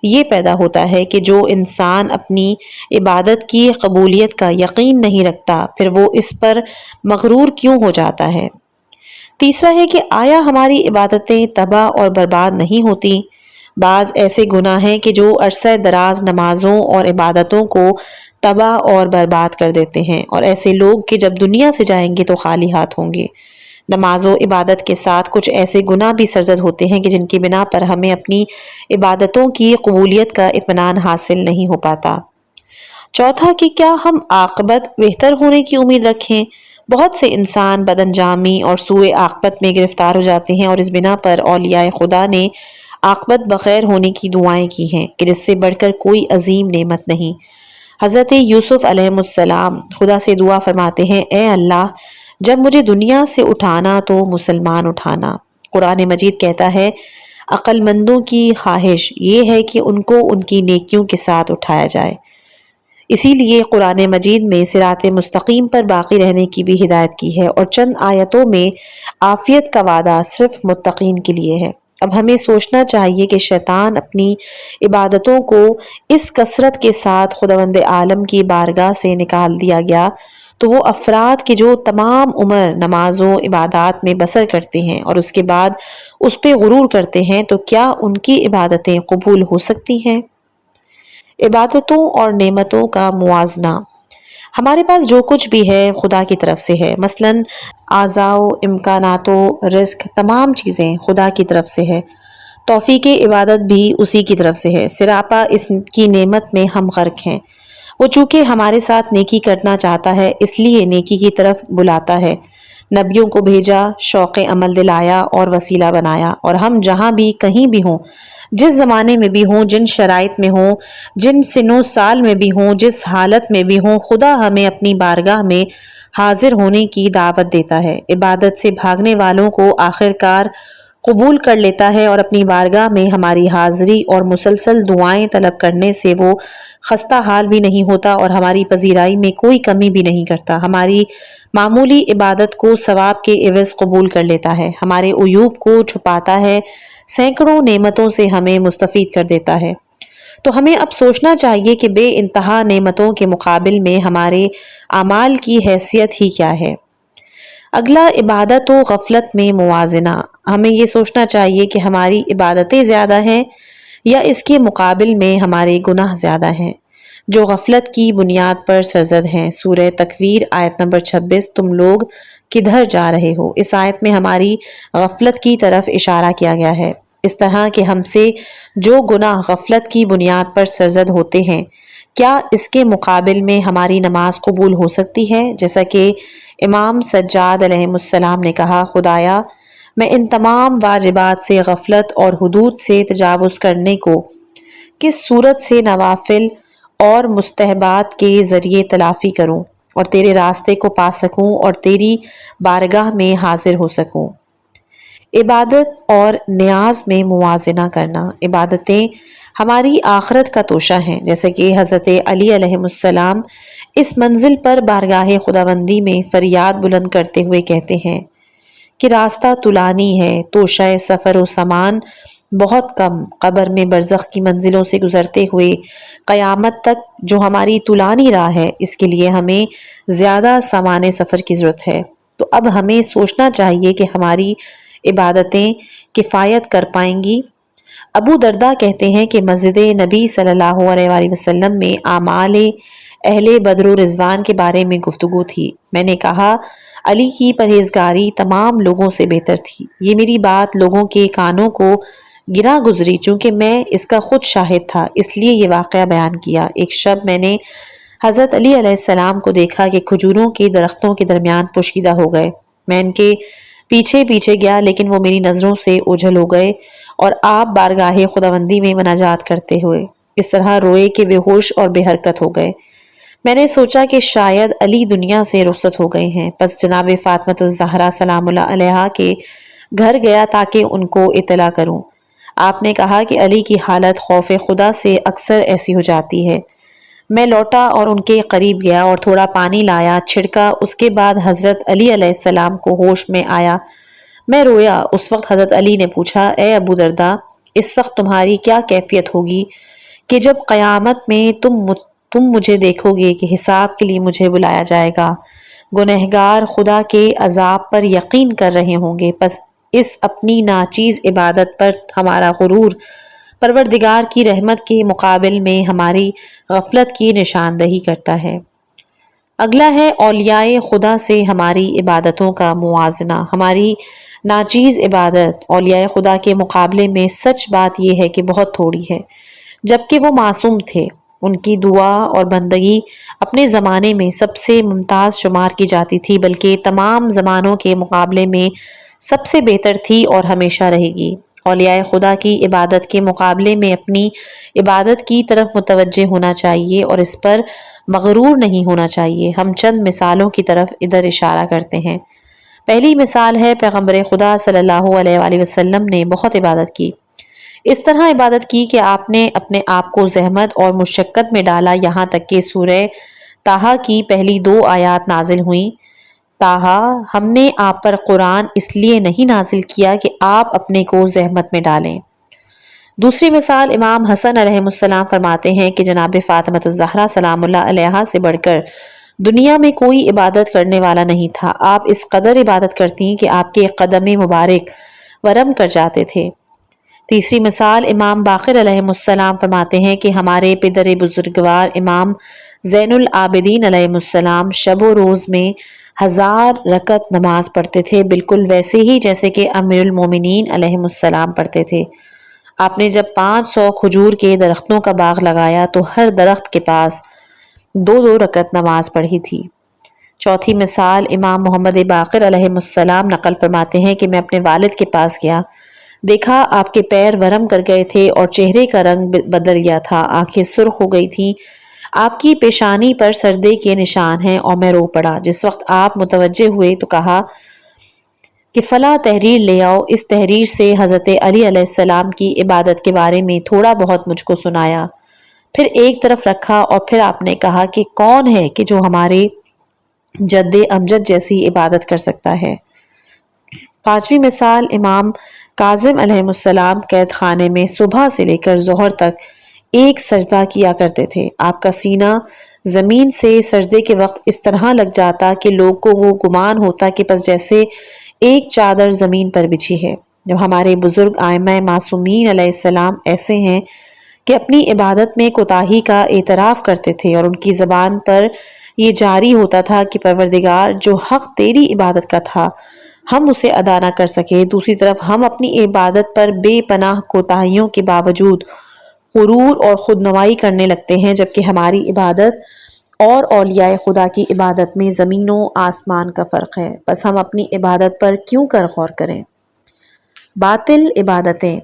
یہ پیدا ہوتا ہے کہ جو انسان اپنی عبادت کی قبولیت کا یقین نہیں رکھتا، پھر وہ اس پر مغرور کیوں ہو جاتا ہے؟ تیسرا ہے کہ آیا ہماری عبادتیں تباہ اور برباد نہیں ہوتی؟ بعض ایسے گناہ ہیں کہ جو عرصہ دراز نمازوں اور عبادتوں کو تباہ اور برباد کر دیتے ہیں، اور ایسے لوگ کہ جب دنیا سے جائیں گے تو خالی ہاتھ ہوں گے۔ نماز و عبادت کے ساتھ کچھ ایسے گناہ بھی سرزد ہوتے ہیں کہ جن کی بنا پر ہمیں اپنی عبادتوں کی قبولیت کا اطمینان حاصل نہیں ہو پاتا۔ چوتھا کہ کیا ہم عاقبت بہتر ہونے کی امید رکھیں؟ بہت سے انسان بد انجامی اور سوء عاقبت میں گرفتار ہو جاتے ہیں، اور اس بنا پر اولیاء خدا نے عاقبت بخیر ہونے کی دعائیں کی ہیں کہ جس سے بڑھ کر کوئی عظیم نعمت نہیں۔ حضرت یوسف علیہ السلام خدا سے دعا فرماتے ہیں، اے اللہ، جب مجھے دنیا سے اٹھانا تو مسلمان اٹھانا۔ قرآن مجید کہتا ہے، عقل مندوں کی خواہش یہ ہے کہ ان کو ان کی نیکیوں کے ساتھ اٹھایا جائے۔ اسی لیے قرآن مجید میں صراط مستقیم پر باقی رہنے کی بھی ہدایت کی ہے، اور چند آیتوں میں عافیت کا وعدہ صرف متقین کے لیے ہے۔ اب ہمیں سوچنا چاہیے کہ شیطان اپنی عبادتوں کو اس کثرت کے ساتھ خداوند عالم کی بارگاہ سے نکال دیا گیا تو وہ افراد کے جو تمام عمر نماز و عبادات میں بسر کرتے ہیں اور اس کے بعد اس پہ غرور کرتے ہیں، تو کیا ان کی عبادتیں قبول ہو سکتی ہیں؟ عبادتوں اور نعمتوں کا موازنہ۔ ہمارے پاس جو کچھ بھی ہے خدا کی طرف سے ہے، مثلاً اعضاء و امکانات و رزق، تمام چیزیں خدا کی طرف سے ہے۔ توفیق عبادت بھی اسی کی طرف سے ہے۔ سراپا اس کی نعمت میں ہم غرق ہیں۔ وہ چونکہ ہمارے ساتھ نیکی کرنا چاہتا ہے اس لیے نیکی کی طرف بلاتا ہے، نبیوں کو بھیجا، شوق عمل دلایا اور وسیلہ بنایا، اور ہم جہاں بھی کہیں بھی ہوں، جس زمانے میں بھی ہوں، جن شرائط میں ہوں، جن سن و سال میں بھی ہوں، جس حالت میں بھی ہوں، خدا ہمیں اپنی بارگاہ میں حاضر ہونے کی دعوت دیتا ہے۔ عبادت سے بھاگنے والوں کو آخر کار قبول کر لیتا ہے، اور اپنی بارگاہ میں ہماری حاضری اور مسلسل دعائیں طلب کرنے سے وہ خستہ حال بھی نہیں ہوتا اور ہماری پذیرائی میں کوئی کمی بھی نہیں کرتا۔ ہماری معمولی عبادت کو ثواب کے عوض قبول کر لیتا ہے، ہمارے عیوب کو چھپاتا ہے، سینکڑوں نعمتوں سے ہمیں مستفید کر دیتا ہے۔ تو ہمیں اب سوچنا چاہیے کہ بے انتہا نعمتوں کے مقابل میں ہمارے اعمال کی حیثیت ہی کیا ہے۔ اگلا، عبادت و غفلت میں موازنہ۔ ہمیں یہ سوچنا چاہیے کہ ہماری عبادتیں زیادہ ہیں یا اس کے مقابل میں ہمارے گناہ زیادہ ہیں جو غفلت کی بنیاد پر سرزد ہیں۔ سورہ تکویر آیت نمبر 26، تم لوگ کدھر جا رہے ہو؟ اس آیت میں ہماری غفلت کی طرف اشارہ کیا گیا ہے۔ اس طرح کہ ہم سے جو گناہ غفلت کی بنیاد پر سرزد ہوتے ہیں، کیا اس کے مقابل میں ہماری نماز قبول ہو سکتی ہے؟ جیسا کہ امام سجاد علیہ السلام نے کہا، خدایا، میں ان تمام واجبات سے غفلت اور حدود سے تجاوز کرنے کو کس صورت سے نوافل اور مستحبات کے ذریعے تلافی کروں اور تیرے راستے کو پا سکوں اور تیری بارگاہ میں حاضر ہو سکوں۔ عبادت اور نیاز میں موازنہ کرنا۔ عبادتیں ہماری آخرت کا توشہ ہیں، جیسے کہ حضرت علی علیہ السلام اس منزل پر بارگاہ خداوندی میں فریاد بلند کرتے ہوئے کہتے ہیں کہ راستہ طولانی ہے، توشہ سفر و سامان بہت کم، قبر میں برزخ کی منزلوں سے گزرتے ہوئے قیامت تک جو ہماری طولانی راہ ہے، اس کے لیے ہمیں زیادہ سامان سفر کی ضرورت ہے۔ تو اب ہمیں سوچنا چاہیے کہ ہماری عبادتیں کفایت کر پائیں گی۔ ابو دردہ کہتے ہیں کہ مسجد نبی صلی اللہ علیہ وآلہ وسلم میں اعمال اہل بدر و رضوان کے بارے میں گفتگو تھی۔ میں نے کہا، علی کی پرہیزگاری تمام لوگوں سے بہتر تھی۔ یہ میری بات لوگوں کے کانوں کو گرا گزری، چونکہ میں اس کا خود شاہد تھا، اس لیے یہ واقعہ بیان کیا۔ ایک شب میں نے حضرت علی علیہ السلام کو دیکھا کہ کھجوروں کے درختوں کے درمیان پوشیدہ ہو گئے۔ میں ان کے پیچھے پیچھے گیا لیکن وہ میری نظروں سے اوجھل ہو گئے اور آپ بارگاہ خداوندی میں مناجات کرتے ہوئے اس طرح روئے کہ بے ہوش اور بے حرکت ہو گئے۔ میں نے سوچا کہ شاید علی دنیا سے رخصت ہو گئے ہیں، پس جناب فاطمہ الزہرا سلام اللہ علیہا کے گھر گیا تاکہ ان کو اطلاع کروں۔ آپ نے کہا کہ علی کی حالت خوف خدا سے اکثر ایسی ہو جاتی ہے۔ میں لوٹا اور ان کے قریب گیا اور تھوڑا پانی لایا، چھڑکا، اس کے بعد حضرت علی علیہ السلام کو ہوش میں آیا۔ میں رویا۔ اس وقت حضرت علی نے پوچھا، اے ابو دردہ، اس وقت تمہاری کیا کیفیت ہوگی کہ جب قیامت میں تم مجھے دیکھو گے کہ حساب کے لیے مجھے بلایا جائے گا؟ گنہگار خدا کے عذاب پر یقین کر رہے ہوں گے، پس اس اپنی ناچیز عبادت پر ہمارا غرور پروردگار کی رحمت کے مقابل میں ہماری غفلت کی نشاندہی کرتا ہے۔ اگلا ہے اولیاء خدا سے ہماری عبادتوں کا موازنہ۔ ہماری ناچیز عبادت اولیاء خدا کے مقابلے میں سچ بات یہ ہے کہ بہت تھوڑی ہے۔ جبکہ وہ معصوم تھے، ان کی دعا اور بندگی اپنے زمانے میں سب سے ممتاز شمار کی جاتی تھی، بلکہ تمام زمانوں کے مقابلے میں سب سے بہتر تھی اور ہمیشہ رہے گی۔ اولیاء خدا کی عبادت کے مقابلے میں اپنی عبادت کی طرف متوجہ ہونا چاہیے اور اس پر مغرور نہیں ہونا چاہیے۔ ہم چند مثالوں کی طرف ادھر اشارہ کرتے ہیں۔ پہلی مثال ہے پیغمبر خدا صلی اللہ علیہ وآلہ وسلم نے بہت عبادت کی۔ اس طرح عبادت کی کہ آپ نے اپنے آپ کو زحمت اور مشقت میں ڈالا، یہاں تک کہ سورہ طٰہٰ کی پہلی 2 آیات نازل ہوئیں۔ طٰہٰ، ہم نے آپ پر قرآن اس لیے نہیں نازل کیا کہ آپ اپنے کو زحمت میں ڈالیں۔ دوسری مثال امام حسن علیہ السلام فرماتے ہیں کہ جناب فاطمۃ الزہرا سلام اللہ علیہا سے بڑھ کر دنیا میں کوئی عبادت کرنے والا نہیں تھا۔ آپ اس قدر عبادت کرتی کہ آپ کے قدم مبارک ورم کر جاتے تھے۔ تیسری مثال امام باقر علیہ السلام فرماتے ہیں کہ ہمارے پدر بزرگوار امام زین العابدین علیہ السلام شب و روز میں 1000 رکعت نماز پڑھتے تھے، بالکل ویسے ہی جیسے کہ امیر المومنین علیہ السلام پڑھتے تھے۔ آپ نے جب 500 کھجور کے درختوں کا باغ لگایا تو ہر درخت کے پاس 2 رکعت نماز پڑھی تھی۔ چوتھی مثال امام محمد باقر علیہ السلام نقل فرماتے ہیں کہ میں اپنے والد کے پاس گیا، دیکھا آپ کے پیر ورم کر گئے تھے اور چہرے کا رنگ بدل گیا تھا، آنکھیں سرخ ہو گئی تھیں، آپ کی پیشانی پر سردے کے نشان ہیں، اور میں رو پڑا۔ جس وقت آپ متوجہ ہوئے تو کہا کہ فلاں تحریر لے آؤ۔ اس تحریر سے حضرت علی علیہ السلام کی عبادت کے بارے میں تھوڑا بہت مجھ کو سنایا، پھر ایک طرف رکھا اور پھر آپ نے کہا کہ کون ہے کہ جو ہمارے جد امجد جیسی عبادت کر سکتا ہے۔ پانچویں مثال امام کاظم علیہ السلام قید خانے میں صبح سے لے کر ظہر تک ایک سجدہ کیا کرتے تھے۔ آپ کا سینہ زمین سے سجدے کے وقت اس طرح لگ جاتا کہ لوگ کو وہ گمان ہوتا کہ بس جیسے ایک چادر زمین پر بچھی ہے۔ جب ہمارے بزرگ ائمہ معصومین علیہ السلام ایسے ہیں کہ اپنی عبادت میں کوتاہی کا اعتراف کرتے تھے اور ان کی زبان پر یہ جاری ہوتا تھا کہ پروردگار جو حق تیری عبادت کا تھا ہم اسے ادا نہ کر سکے، دوسری طرف ہم اپنی عبادت پر بے پناہ کوتاہیوں کے باوجود غرور اور خودنمائی کرنے لگتے ہیں، جبکہ ہماری عبادت اور اولیاء خدا کی عبادت میں زمین و آسمان کا فرق ہے۔ بس ہم اپنی عبادت پر کیوں کر غور کریں۔ باطل عبادتیں۔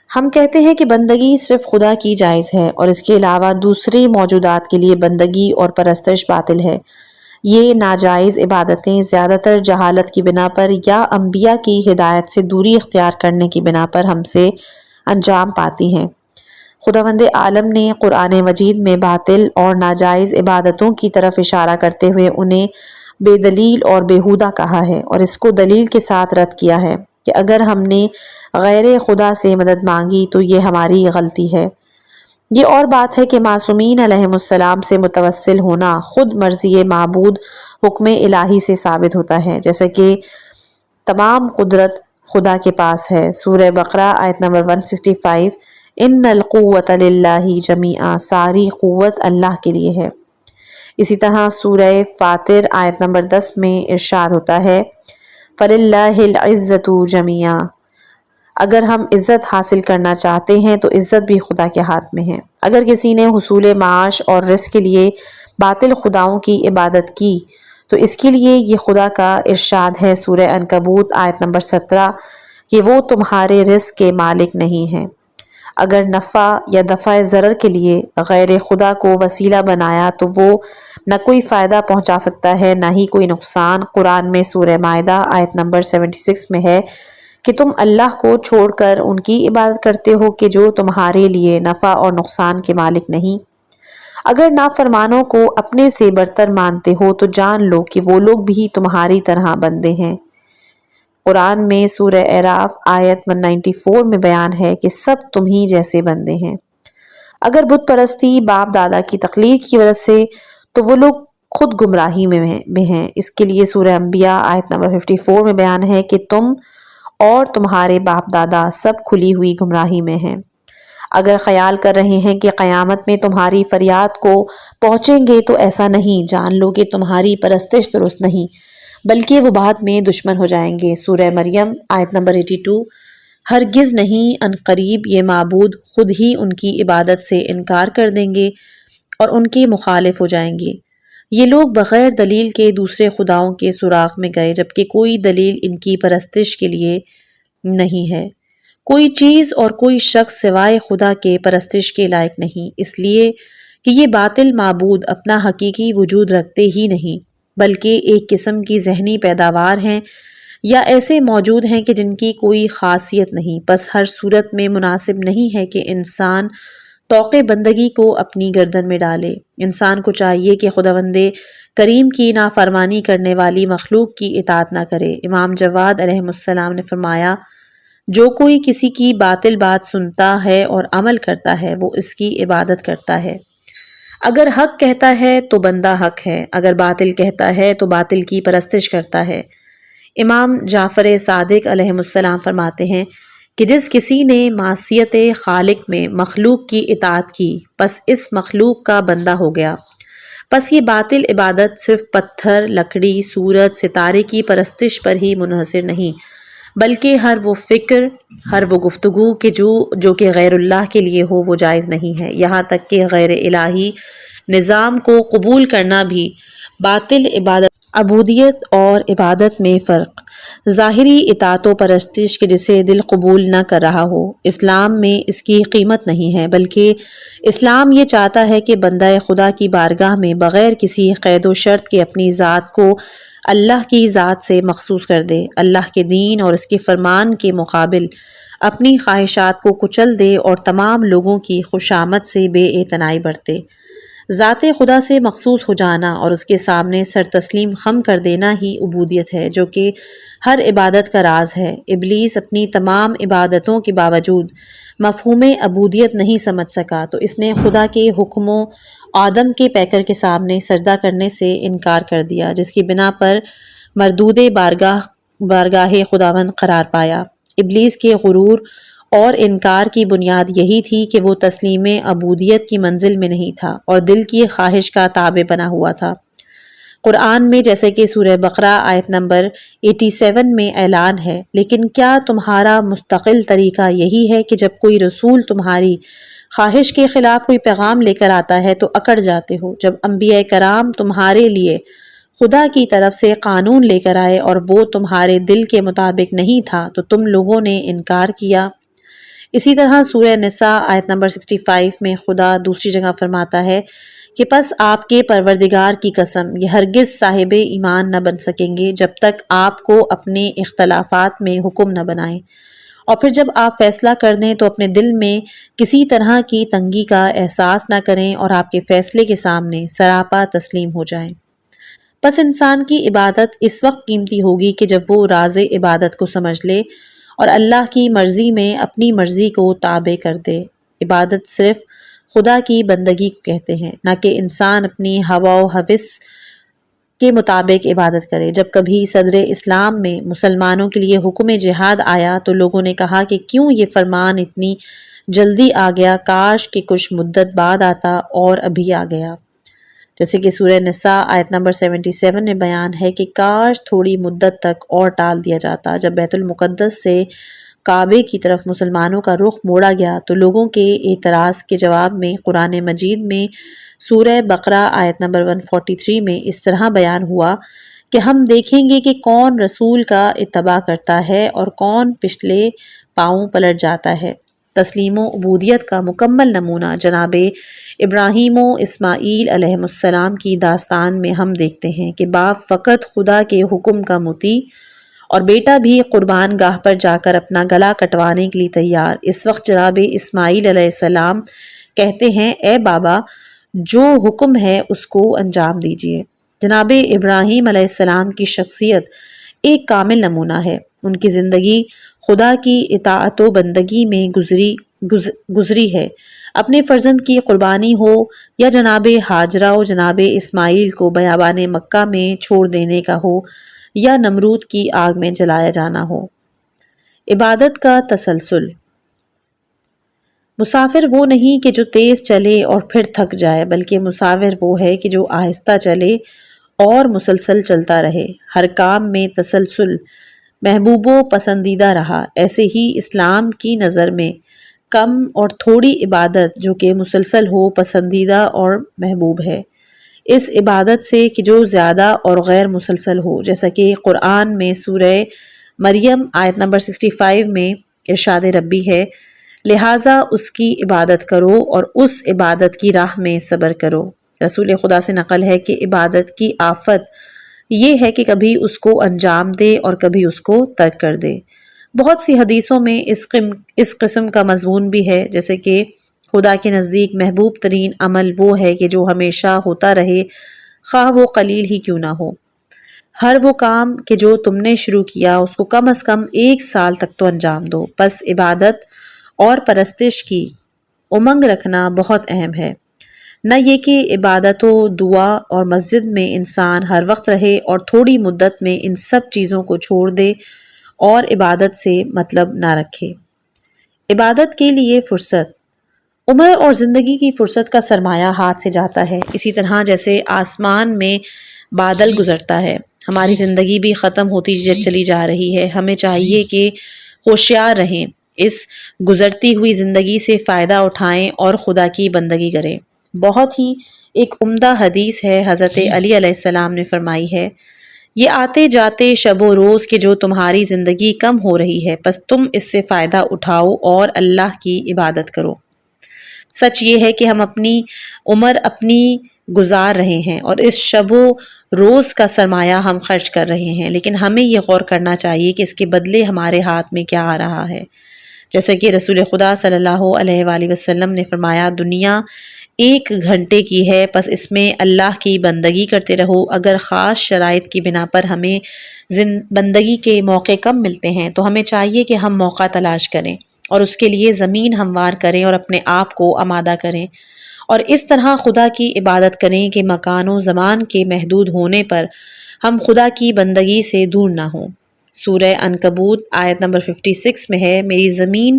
ہم کہتے ہیں کہ بندگی صرف خدا کی جائز ہے اور اس کے علاوہ دوسری موجودات کے لیے بندگی اور پرستش باطل ہے۔ یہ ناجائز عبادتیں زیادہ تر جہالت کی بنا پر یا انبیاء کی ہدایت سے دوری اختیار کرنے کی بنا پر ہم سے انجام پاتی ہیں۔ خداوند عالم نے قرآن مجید میں باطل اور ناجائز عبادتوں کی طرف اشارہ کرتے ہوئے انہیں بے دلیل اور بیہودہ کہا ہے اور اس کو دلیل کے ساتھ رد کیا ہے کہ اگر ہم نے غیر خدا سے مدد مانگی تو یہ ہماری غلطی ہے۔ یہ اور بات ہے کہ معصومین علیہ السلام سے متوسل ہونا خود مرضی معبود حکم الہی سے ثابت ہوتا ہے، جیسا کہ تمام قدرت خدا کے پاس ہے۔ سورہ بقرہ آیت نمبر 165، ان القوۃ للہ جمیعا، ساری قوت اللہ کے لیے ہے۔ اسی طرح سورہ فاطر آیت نمبر 10 میں ارشاد ہوتا ہے فَلِلَّهِ الْعِزَّةُ جَمِيعًا، اگر ہم عزت حاصل کرنا چاہتے ہیں تو عزت بھی خدا کے ہاتھ میں ہے۔ اگر کسی نے حصول معاش اور رزق کے لیے باطل خداؤں کی عبادت کی تو اس کے لیے یہ خدا کا ارشاد ہے سورہ عنکبوت آیت نمبر 17 کہ وہ تمہارے رزق کے مالک نہیں ہیں۔ اگر نفع یا دفع ضرر کے لیے غیر خدا کو وسیلہ بنایا تو وہ نہ کوئی فائدہ پہنچا سکتا ہے نہ ہی کوئی نقصان۔ قرآن میں سورہ مائدہ آیت نمبر 76 میں ہے کہ تم اللہ کو چھوڑ کر ان کی عبادت کرتے ہو کہ جو تمہارے لیے نفع اور نقصان کے مالک نہیں۔ اگر نافرمانوں کو اپنے سے برتر مانتے ہو تو جان لو کہ وہ لوگ بھی تمہاری طرح بندے ہیں۔ قرآن میں سورہ اعراف آیت 194 میں بیان ہے کہ سب تم ہی جیسے بندے ہیں۔ اگر بت پرستی باپ دادا کی تقلید کی وجہ سے تو وہ لوگ خود گمراہی میں ہیں۔ اس کے لیے سورہ انبیاء آیت نمبر 54 میں بیان ہے کہ تم اور تمہارے باپ دادا سب کھلی ہوئی گمراہی میں ہیں۔ اگر خیال کر رہے ہیں کہ قیامت میں تمہاری فریاد کو پہنچیں گے تو ایسا نہیں، جان لو کہ تمہاری پرستش درست نہیں، بلکہ وہ بعد میں دشمن ہو جائیں گے۔ سورہ مریم آیت نمبر 82۔ ہرگز نہیں، ان قریب یہ معبود خود ہی ان کی عبادت سے انکار کر دیں گے اور ان کے مخالف ہو جائیں گے۔ یہ لوگ بغیر دلیل کے دوسرے خداؤں کے سراغ میں گئے، جبکہ کوئی دلیل ان کی پرستش کے لیے نہیں ہے۔ کوئی چیز اور کوئی شخص سوائے خدا کے پرستش کے لائق نہیں، اس لیے کہ یہ باطل معبود اپنا حقیقی وجود رکھتے ہی نہیں، بلکہ ایک قسم کی ذہنی پیداوار ہیں یا ایسے موجود ہیں کہ جن کی کوئی خاصیت نہیں۔ بس ہر صورت میں مناسب نہیں ہے کہ انسان طوق بندگی کو اپنی گردن میں ڈالے۔ انسان کو چاہیے کہ خداوند کریم کی نافرمانی کرنے والی مخلوق کی اطاعت نہ کرے۔ امام جواد علیہ السلام نے فرمایا، جو کوئی کسی کی باطل بات سنتا ہے اور عمل کرتا ہے وہ اس کی عبادت کرتا ہے۔ اگر حق کہتا ہے تو بندہ حق ہے، اگر باطل کہتا ہے تو باطل کی پرستش کرتا ہے۔ امام جعفر صادق علیہ السلام فرماتے ہیں کہ جس کسی نے معصیت خالق میں مخلوق کی اطاعت کی، پس اس مخلوق کا بندہ ہو گیا۔ پس یہ باطل عبادت صرف پتھر، لکڑی، سورج، ستارے کی پرستش پر ہی منحصر نہیں، بلکہ ہر وہ فکر، ہر وہ گفتگو کہ جو کہ غیر اللہ کے لیے ہو وہ جائز نہیں ہے، یہاں تک کہ غیر الہی نظام کو قبول کرنا بھی باطل عبادت۔ عبودیت اور عبادت میں فرق۔ ظاہری اطاعت و پرستش کے جسے دل قبول نہ کر رہا ہو، اسلام میں اس کی قیمت نہیں ہے، بلکہ اسلام یہ چاہتا ہے کہ بندہ خدا کی بارگاہ میں بغیر کسی قید و شرط کے اپنی ذات کو اللہ کی ذات سے مخصوص کر دے، اللہ کے دین اور اس کے فرمان کے مقابل اپنی خواہشات کو کچل دے اور تمام لوگوں کی خوشامد سے بے اعتنائی برتے۔ ذات خدا سے مخصوص ہو جانا اور اس کے سامنے سر تسلیم خم کر دینا ہی عبودیت ہے، جو کہ ہر عبادت کا راز ہے۔ ابلیس اپنی تمام عبادتوں کے باوجود مفہوم عبودیت نہیں سمجھ سکا، تو اس نے خدا کے حکموں آدم کے پیکر کے سامنے سجدہ کرنے سے انکار کر دیا، جس کی بنا پر مردود بارگاہ خداوند قرار پایا۔ ابلیس کے غرور اور انکار کی بنیاد یہی تھی کہ وہ تسلیم عبودیت کی منزل میں نہیں تھا اور دل کی خواہش کا تابع بنا ہوا تھا۔ قرآن میں جیسے کہ سورہ بقرہ آیت نمبر 87 میں اعلان ہے، لیکن کیا تمہارا مستقل طریقہ یہی ہے کہ جب کوئی رسول تمہاری خواہش کے خلاف کوئی پیغام لے کر آتا ہے تو اکڑ جاتے ہو؟ جب انبیاء کرام تمہارے لیے خدا کی طرف سے قانون لے کر آئے اور وہ تمہارے دل کے مطابق نہیں تھا تو تم لوگوں نے انکار کیا۔ اسی طرح سورہ نساء آیت نمبر 65 میں خدا دوسری جگہ فرماتا ہے کہ پس آپ کے پروردگار کی قسم، یہ ہرگز صاحب ایمان نہ بن سکیں گے جب تک آپ کو اپنے اختلافات میں حکم نہ بنائیں، اور پھر جب آپ فیصلہ کر دیں تو اپنے دل میں کسی طرح کی تنگی کا احساس نہ کریں اور آپ کے فیصلے کے سامنے سراپا تسلیم ہو جائیں۔ پس انسان کی عبادت اس وقت قیمتی ہوگی کہ جب وہ راز عبادت کو سمجھ لے اور اللہ کی مرضی میں اپنی مرضی کو تابع کر دے۔ عبادت صرف خدا کی بندگی کو کہتے ہیں، نہ کہ انسان اپنی ہوا و ہوس کے مطابق عبادت کرے۔ جب کبھی صدر اسلام میں مسلمانوں کے لیے حکم جہاد آیا تو لوگوں نے کہا کہ کیوں یہ فرمان اتنی جلدی آ گیا، کاش کہ کچھ مدت بعد آتا اور ابھی آ گیا۔ جیسے کہ سورہ نساء آیت نمبر 77 میں بیان ہے کہ کاش تھوڑی مدت تک اور ٹال دیا جاتا۔ جب بیت المقدس سے کعبے کی طرف مسلمانوں کا رخ موڑا گیا تو لوگوں کے اعتراض کے جواب میں قرآن مجید میں سورہ بقرہ آیت نمبر 143 میں اس طرح بیان ہوا کہ ہم دیکھیں گے کہ کون رسول کا اتباع کرتا ہے اور کون پچھلے پاؤں پلٹ جاتا ہے۔ تسلیم و عبودیت کا مکمل نمونہ جناب ابراہیم و اسماعیل علیہ السلام کی داستان میں ہم دیکھتے ہیں کہ باپ فقط خدا کے حکم کا مطیع اور بیٹا بھی قربان گاہ پر جا کر اپنا گلا کٹوانے کے لیے تیار۔ اس وقت جناب اسماعیل علیہ السلام کہتے ہیں، اے بابا، جو حکم ہے اس کو انجام دیجیے۔ جناب ابراہیم علیہ السلام کی شخصیت ایک کامل نمونہ ہے۔ ان کی زندگی خدا کی اطاعت و بندگی میں گزری ہے۔ اپنے فرزند کی قربانی ہو یا جناب ہاجرہ و جناب اسماعیل کو بیابان مکہ میں چھوڑ دینے کا ہو یا نمرود کی آگ میں جلایا جانا ہو۔ عبادت کا تسلسل۔ مسافر وہ نہیں کہ جو تیز چلے اور پھر تھک جائے، بلکہ مسافر وہ ہے کہ جو آہستہ چلے اور مسلسل چلتا رہے، ہر کام میں تسلسل محبوب و پسندیدہ رہا۔ ایسے ہی اسلام کی نظر میں کم اور تھوڑی عبادت جو کہ مسلسل ہو پسندیدہ اور محبوب ہے، اس عبادت سے کہ جو زیادہ اور غیر مسلسل ہو، جیسا کہ قرآن میں سورہ مریم آیت نمبر 65 میں ارشاد ربی ہے، لہٰذا اس کی عبادت کرو اور اس عبادت کی راہ میں صبر کرو۔ رسول خدا سے نقل ہے کہ عبادت کی آفت یہ ہے کہ کبھی اس کو انجام دے اور کبھی اس کو ترک کر دے۔ بہت سی حدیثوں میں اس قسم کا مضمون بھی ہے، جیسے کہ خدا کے نزدیک محبوب ترین عمل وہ ہے کہ جو ہمیشہ ہوتا رہے، خواہ وہ قلیل ہی کیوں نہ ہو۔ ہر وہ کام کہ جو تم نے شروع کیا اس کو کم از کم 1 سال تک تو انجام دو۔ پس عبادت اور پرستش کی امنگ رکھنا بہت اہم ہے، نہ یہ کہ عبادت و دعا اور مسجد میں انسان ہر وقت رہے اور تھوڑی مدت میں ان سب چیزوں کو چھوڑ دے اور عبادت سے مطلب نہ رکھے۔ عبادت کے لیے فرصت، عمر اور زندگی کی فرصت کا سرمایہ ہاتھ سے جاتا ہے، اسی طرح جیسے آسمان میں بادل گزرتا ہے، ہماری زندگی بھی ختم ہوتی چلی جا رہی ہے۔ ہمیں چاہیے کہ ہوشیار رہیں، اس گزرتی ہوئی زندگی سے فائدہ اٹھائیں اور خدا کی بندگی کریں۔ بہت ہی ایک عمدہ حدیث ہے، حضرت علی علیہ السلام نے فرمائی ہے، یہ آتے جاتے شب و روز کہ جو تمہاری زندگی کم ہو رہی ہے، پس تم اس سے فائدہ اٹھاؤ اور اللہ کی عبادت کرو۔ سچ یہ ہے کہ ہم اپنی عمر اپنی گزار رہے ہیں اور اس شب و روز کا سرمایہ ہم خرچ کر رہے ہیں، لیکن ہمیں یہ غور کرنا چاہیے کہ اس کے بدلے ہمارے ہاتھ میں کیا آ رہا ہے۔ جیسے کہ رسول خدا صلی اللہ علیہ وآلہ وسلم نے فرمایا، دنیا 1 گھنٹے کی ہے، پس اس میں اللہ کی بندگی کرتے رہو۔ اگر خاص شرائط کی بنا پر ہمیں بندگی کے موقع کم ملتے ہیں تو ہمیں چاہیے کہ ہم موقع تلاش کریں اور اس کے لیے زمین ہموار کریں اور اپنے آپ کو آمادہ کریں، اور اس طرح خدا کی عبادت کریں کہ مکان و زمان کے محدود ہونے پر ہم خدا کی بندگی سے دور نہ ہوں۔ سورہ عنکبوت آیت نمبر 56 میں ہے، میری زمین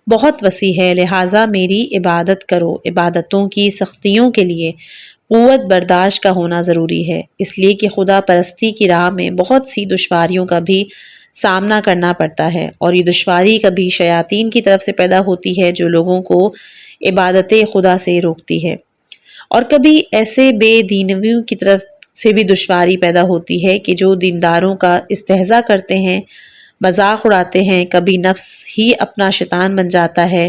بہت وسیع ہے، لہٰذا میری عبادت کرو۔ عبادتوں کی سختیوں کے لیے قوت برداشت کا ہونا ضروری ہے، اس لیے کہ خدا پرستی کی راہ میں بہت سی دشواریوں کا بھی سامنا کرنا پڑتا ہے، اور یہ دشواری کبھی شیاطین کی طرف سے پیدا ہوتی ہے جو لوگوں کو عبادت خدا سے روکتی ہے، اور کبھی ایسے بے دینیوں کی طرف سے بھی دشواری پیدا ہوتی ہے کہ جو دینداروں کا استہزاء کرتے ہیں، مذاق اڑاتے ہیں۔ کبھی نفس ہی اپنا شیطان بن جاتا ہے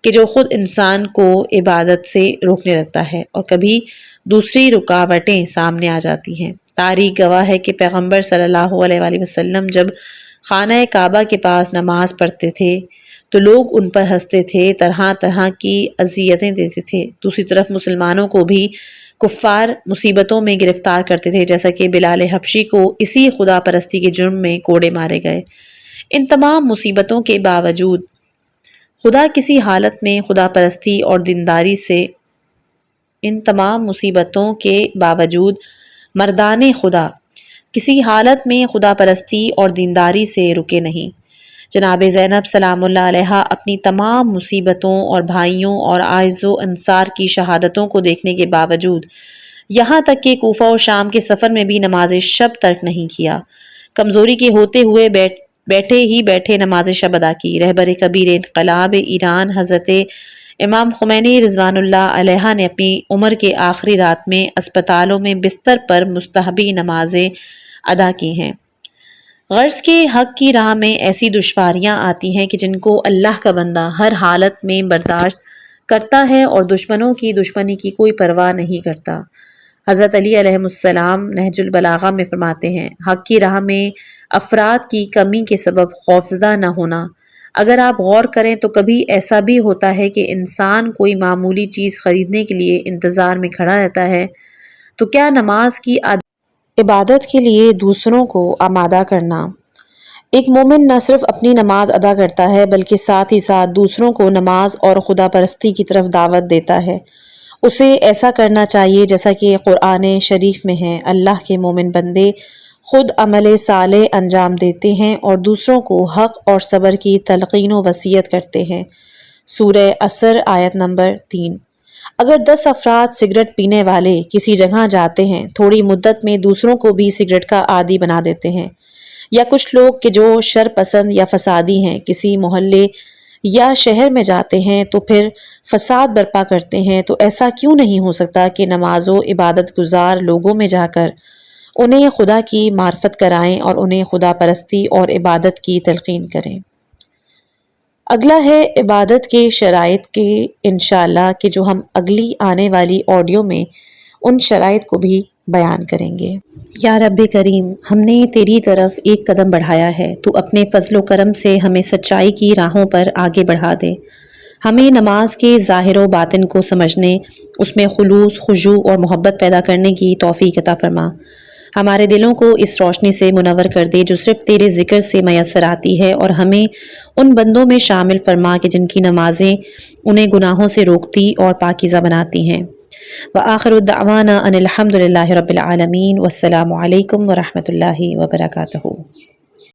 کہ جو خود انسان کو عبادت سے روکنے لگتا ہے، اور کبھی دوسری رکاوٹیں سامنے آ جاتی ہیں۔ تاریخ گواہ ہے کہ پیغمبر صلی اللہ علیہ وآلہ وسلم جب خانہ کعبہ کے پاس نماز پڑھتے تھے تو لوگ ان پر ہنستے تھے، طرح طرح کی اذیتیں دیتے تھے۔ دوسری طرف مسلمانوں کو بھی کفار مصیبتوں میں گرفتار کرتے تھے، جیسا کہ بلال حبشی کو اسی خدا پرستی کے جرم میں کوڑے مارے گئے۔ ان تمام مصیبتوں کے باوجود خدا کسی حالت میں خدا پرستی اور دینداری سے مردان خدا کسی حالت میں خدا پرستی اور دینداری سے رکے نہیں۔ جناب زینب سلام اللہ علیہا اپنی تمام مصیبتوں اور بھائیوں اور اعز و انصار کی شہادتوں کو دیکھنے کے باوجود یہاں تک کہ کوفہ و شام کے سفر میں بھی نماز شب ترک نہیں کیا، کمزوری کے ہوتے ہوئے بیٹھے نماز شب ادا کی۔ رہبر کبیر انقلاب ایران حضرت امام خمینی رضوان اللہ علیہ نے اپنی عمر کے آخری رات میں اسپتالوں میں بستر پر مستحبی نمازیں ادا کی ہیں۔ غرض کے حق کی راہ میں ایسی دشواریاں آتی ہیں کہ جن کو اللہ کا بندہ ہر حالت میں برداشت کرتا ہے اور دشمنوں کی دشمنی کی کوئی پرواہ نہیں کرتا۔ حضرت علی علیہ السلام نہج البلاغہ میں فرماتے ہیں، حق کی راہ میں افراد کی کمی کے سبب خوفزدہ نہ ہونا۔ اگر آپ غور کریں تو کبھی ایسا بھی ہوتا ہے کہ انسان کوئی معمولی چیز خریدنے کے لیے انتظار میں کھڑا رہتا ہے، تو کیا نماز کی عبادت کے لیے دوسروں کو آمادہ کرنا؟ ایک مومن نہ صرف اپنی نماز ادا کرتا ہے بلکہ ساتھ ہی ساتھ دوسروں کو نماز اور خدا پرستی کی طرف دعوت دیتا ہے۔ اسے ایسا کرنا چاہیے جیسا کہ قرآن شریف میں ہے، اللہ کے مومن بندے خود عمل صالح انجام دیتے ہیں اور دوسروں کو حق اور صبر کی تلقین و وصیت کرتے ہیں۔ سورہ عصر آیت نمبر 3۔ اگر 10 افراد سگریٹ پینے والے کسی جگہ جاتے ہیں، تھوڑی مدت میں دوسروں کو بھی سگریٹ کا عادی بنا دیتے ہیں، یا کچھ لوگ کہ جو شر پسند یا فسادی ہیں کسی محلے یا شہر میں جاتے ہیں تو پھر فساد برپا کرتے ہیں، تو ایسا کیوں نہیں ہو سکتا کہ نماز و عبادت گزار لوگوں میں جا کر انہیں خدا کی معرفت کرائیں اور انہیں خدا پرستی اور عبادت کی تلقین کریں۔ اگلا ہے عبادت کے شرائط کے انشاءاللہ کہ جو ہم اگلی آنے والی آڈیو میں ان شرائط کو بھی بیان کریں گے۔ یا رب کریم، ہم نے تیری طرف ایک قدم بڑھایا ہے، تو اپنے فضل و کرم سے ہمیں سچائی کی راہوں پر آگے بڑھا دے۔ ہمیں نماز کے ظاہر و باطن کو سمجھنے، اس میں خلوص، خضوع اور محبت پیدا کرنے کی توفیق عطا فرما۔ ہمارے دلوں کو اس روشنی سے منور کر دے جو صرف تیرے ذکر سے میسر آتی ہے، اور ہمیں ان بندوں میں شامل فرما کہ جن کی نمازیں انہیں گناہوں سے روکتی اور پاکیزہ بناتی ہیں۔ وآخر الدعوانا ان الحمد للہ رب العالمین، والسلام علیکم ورحمۃ اللہ وبرکاتہ۔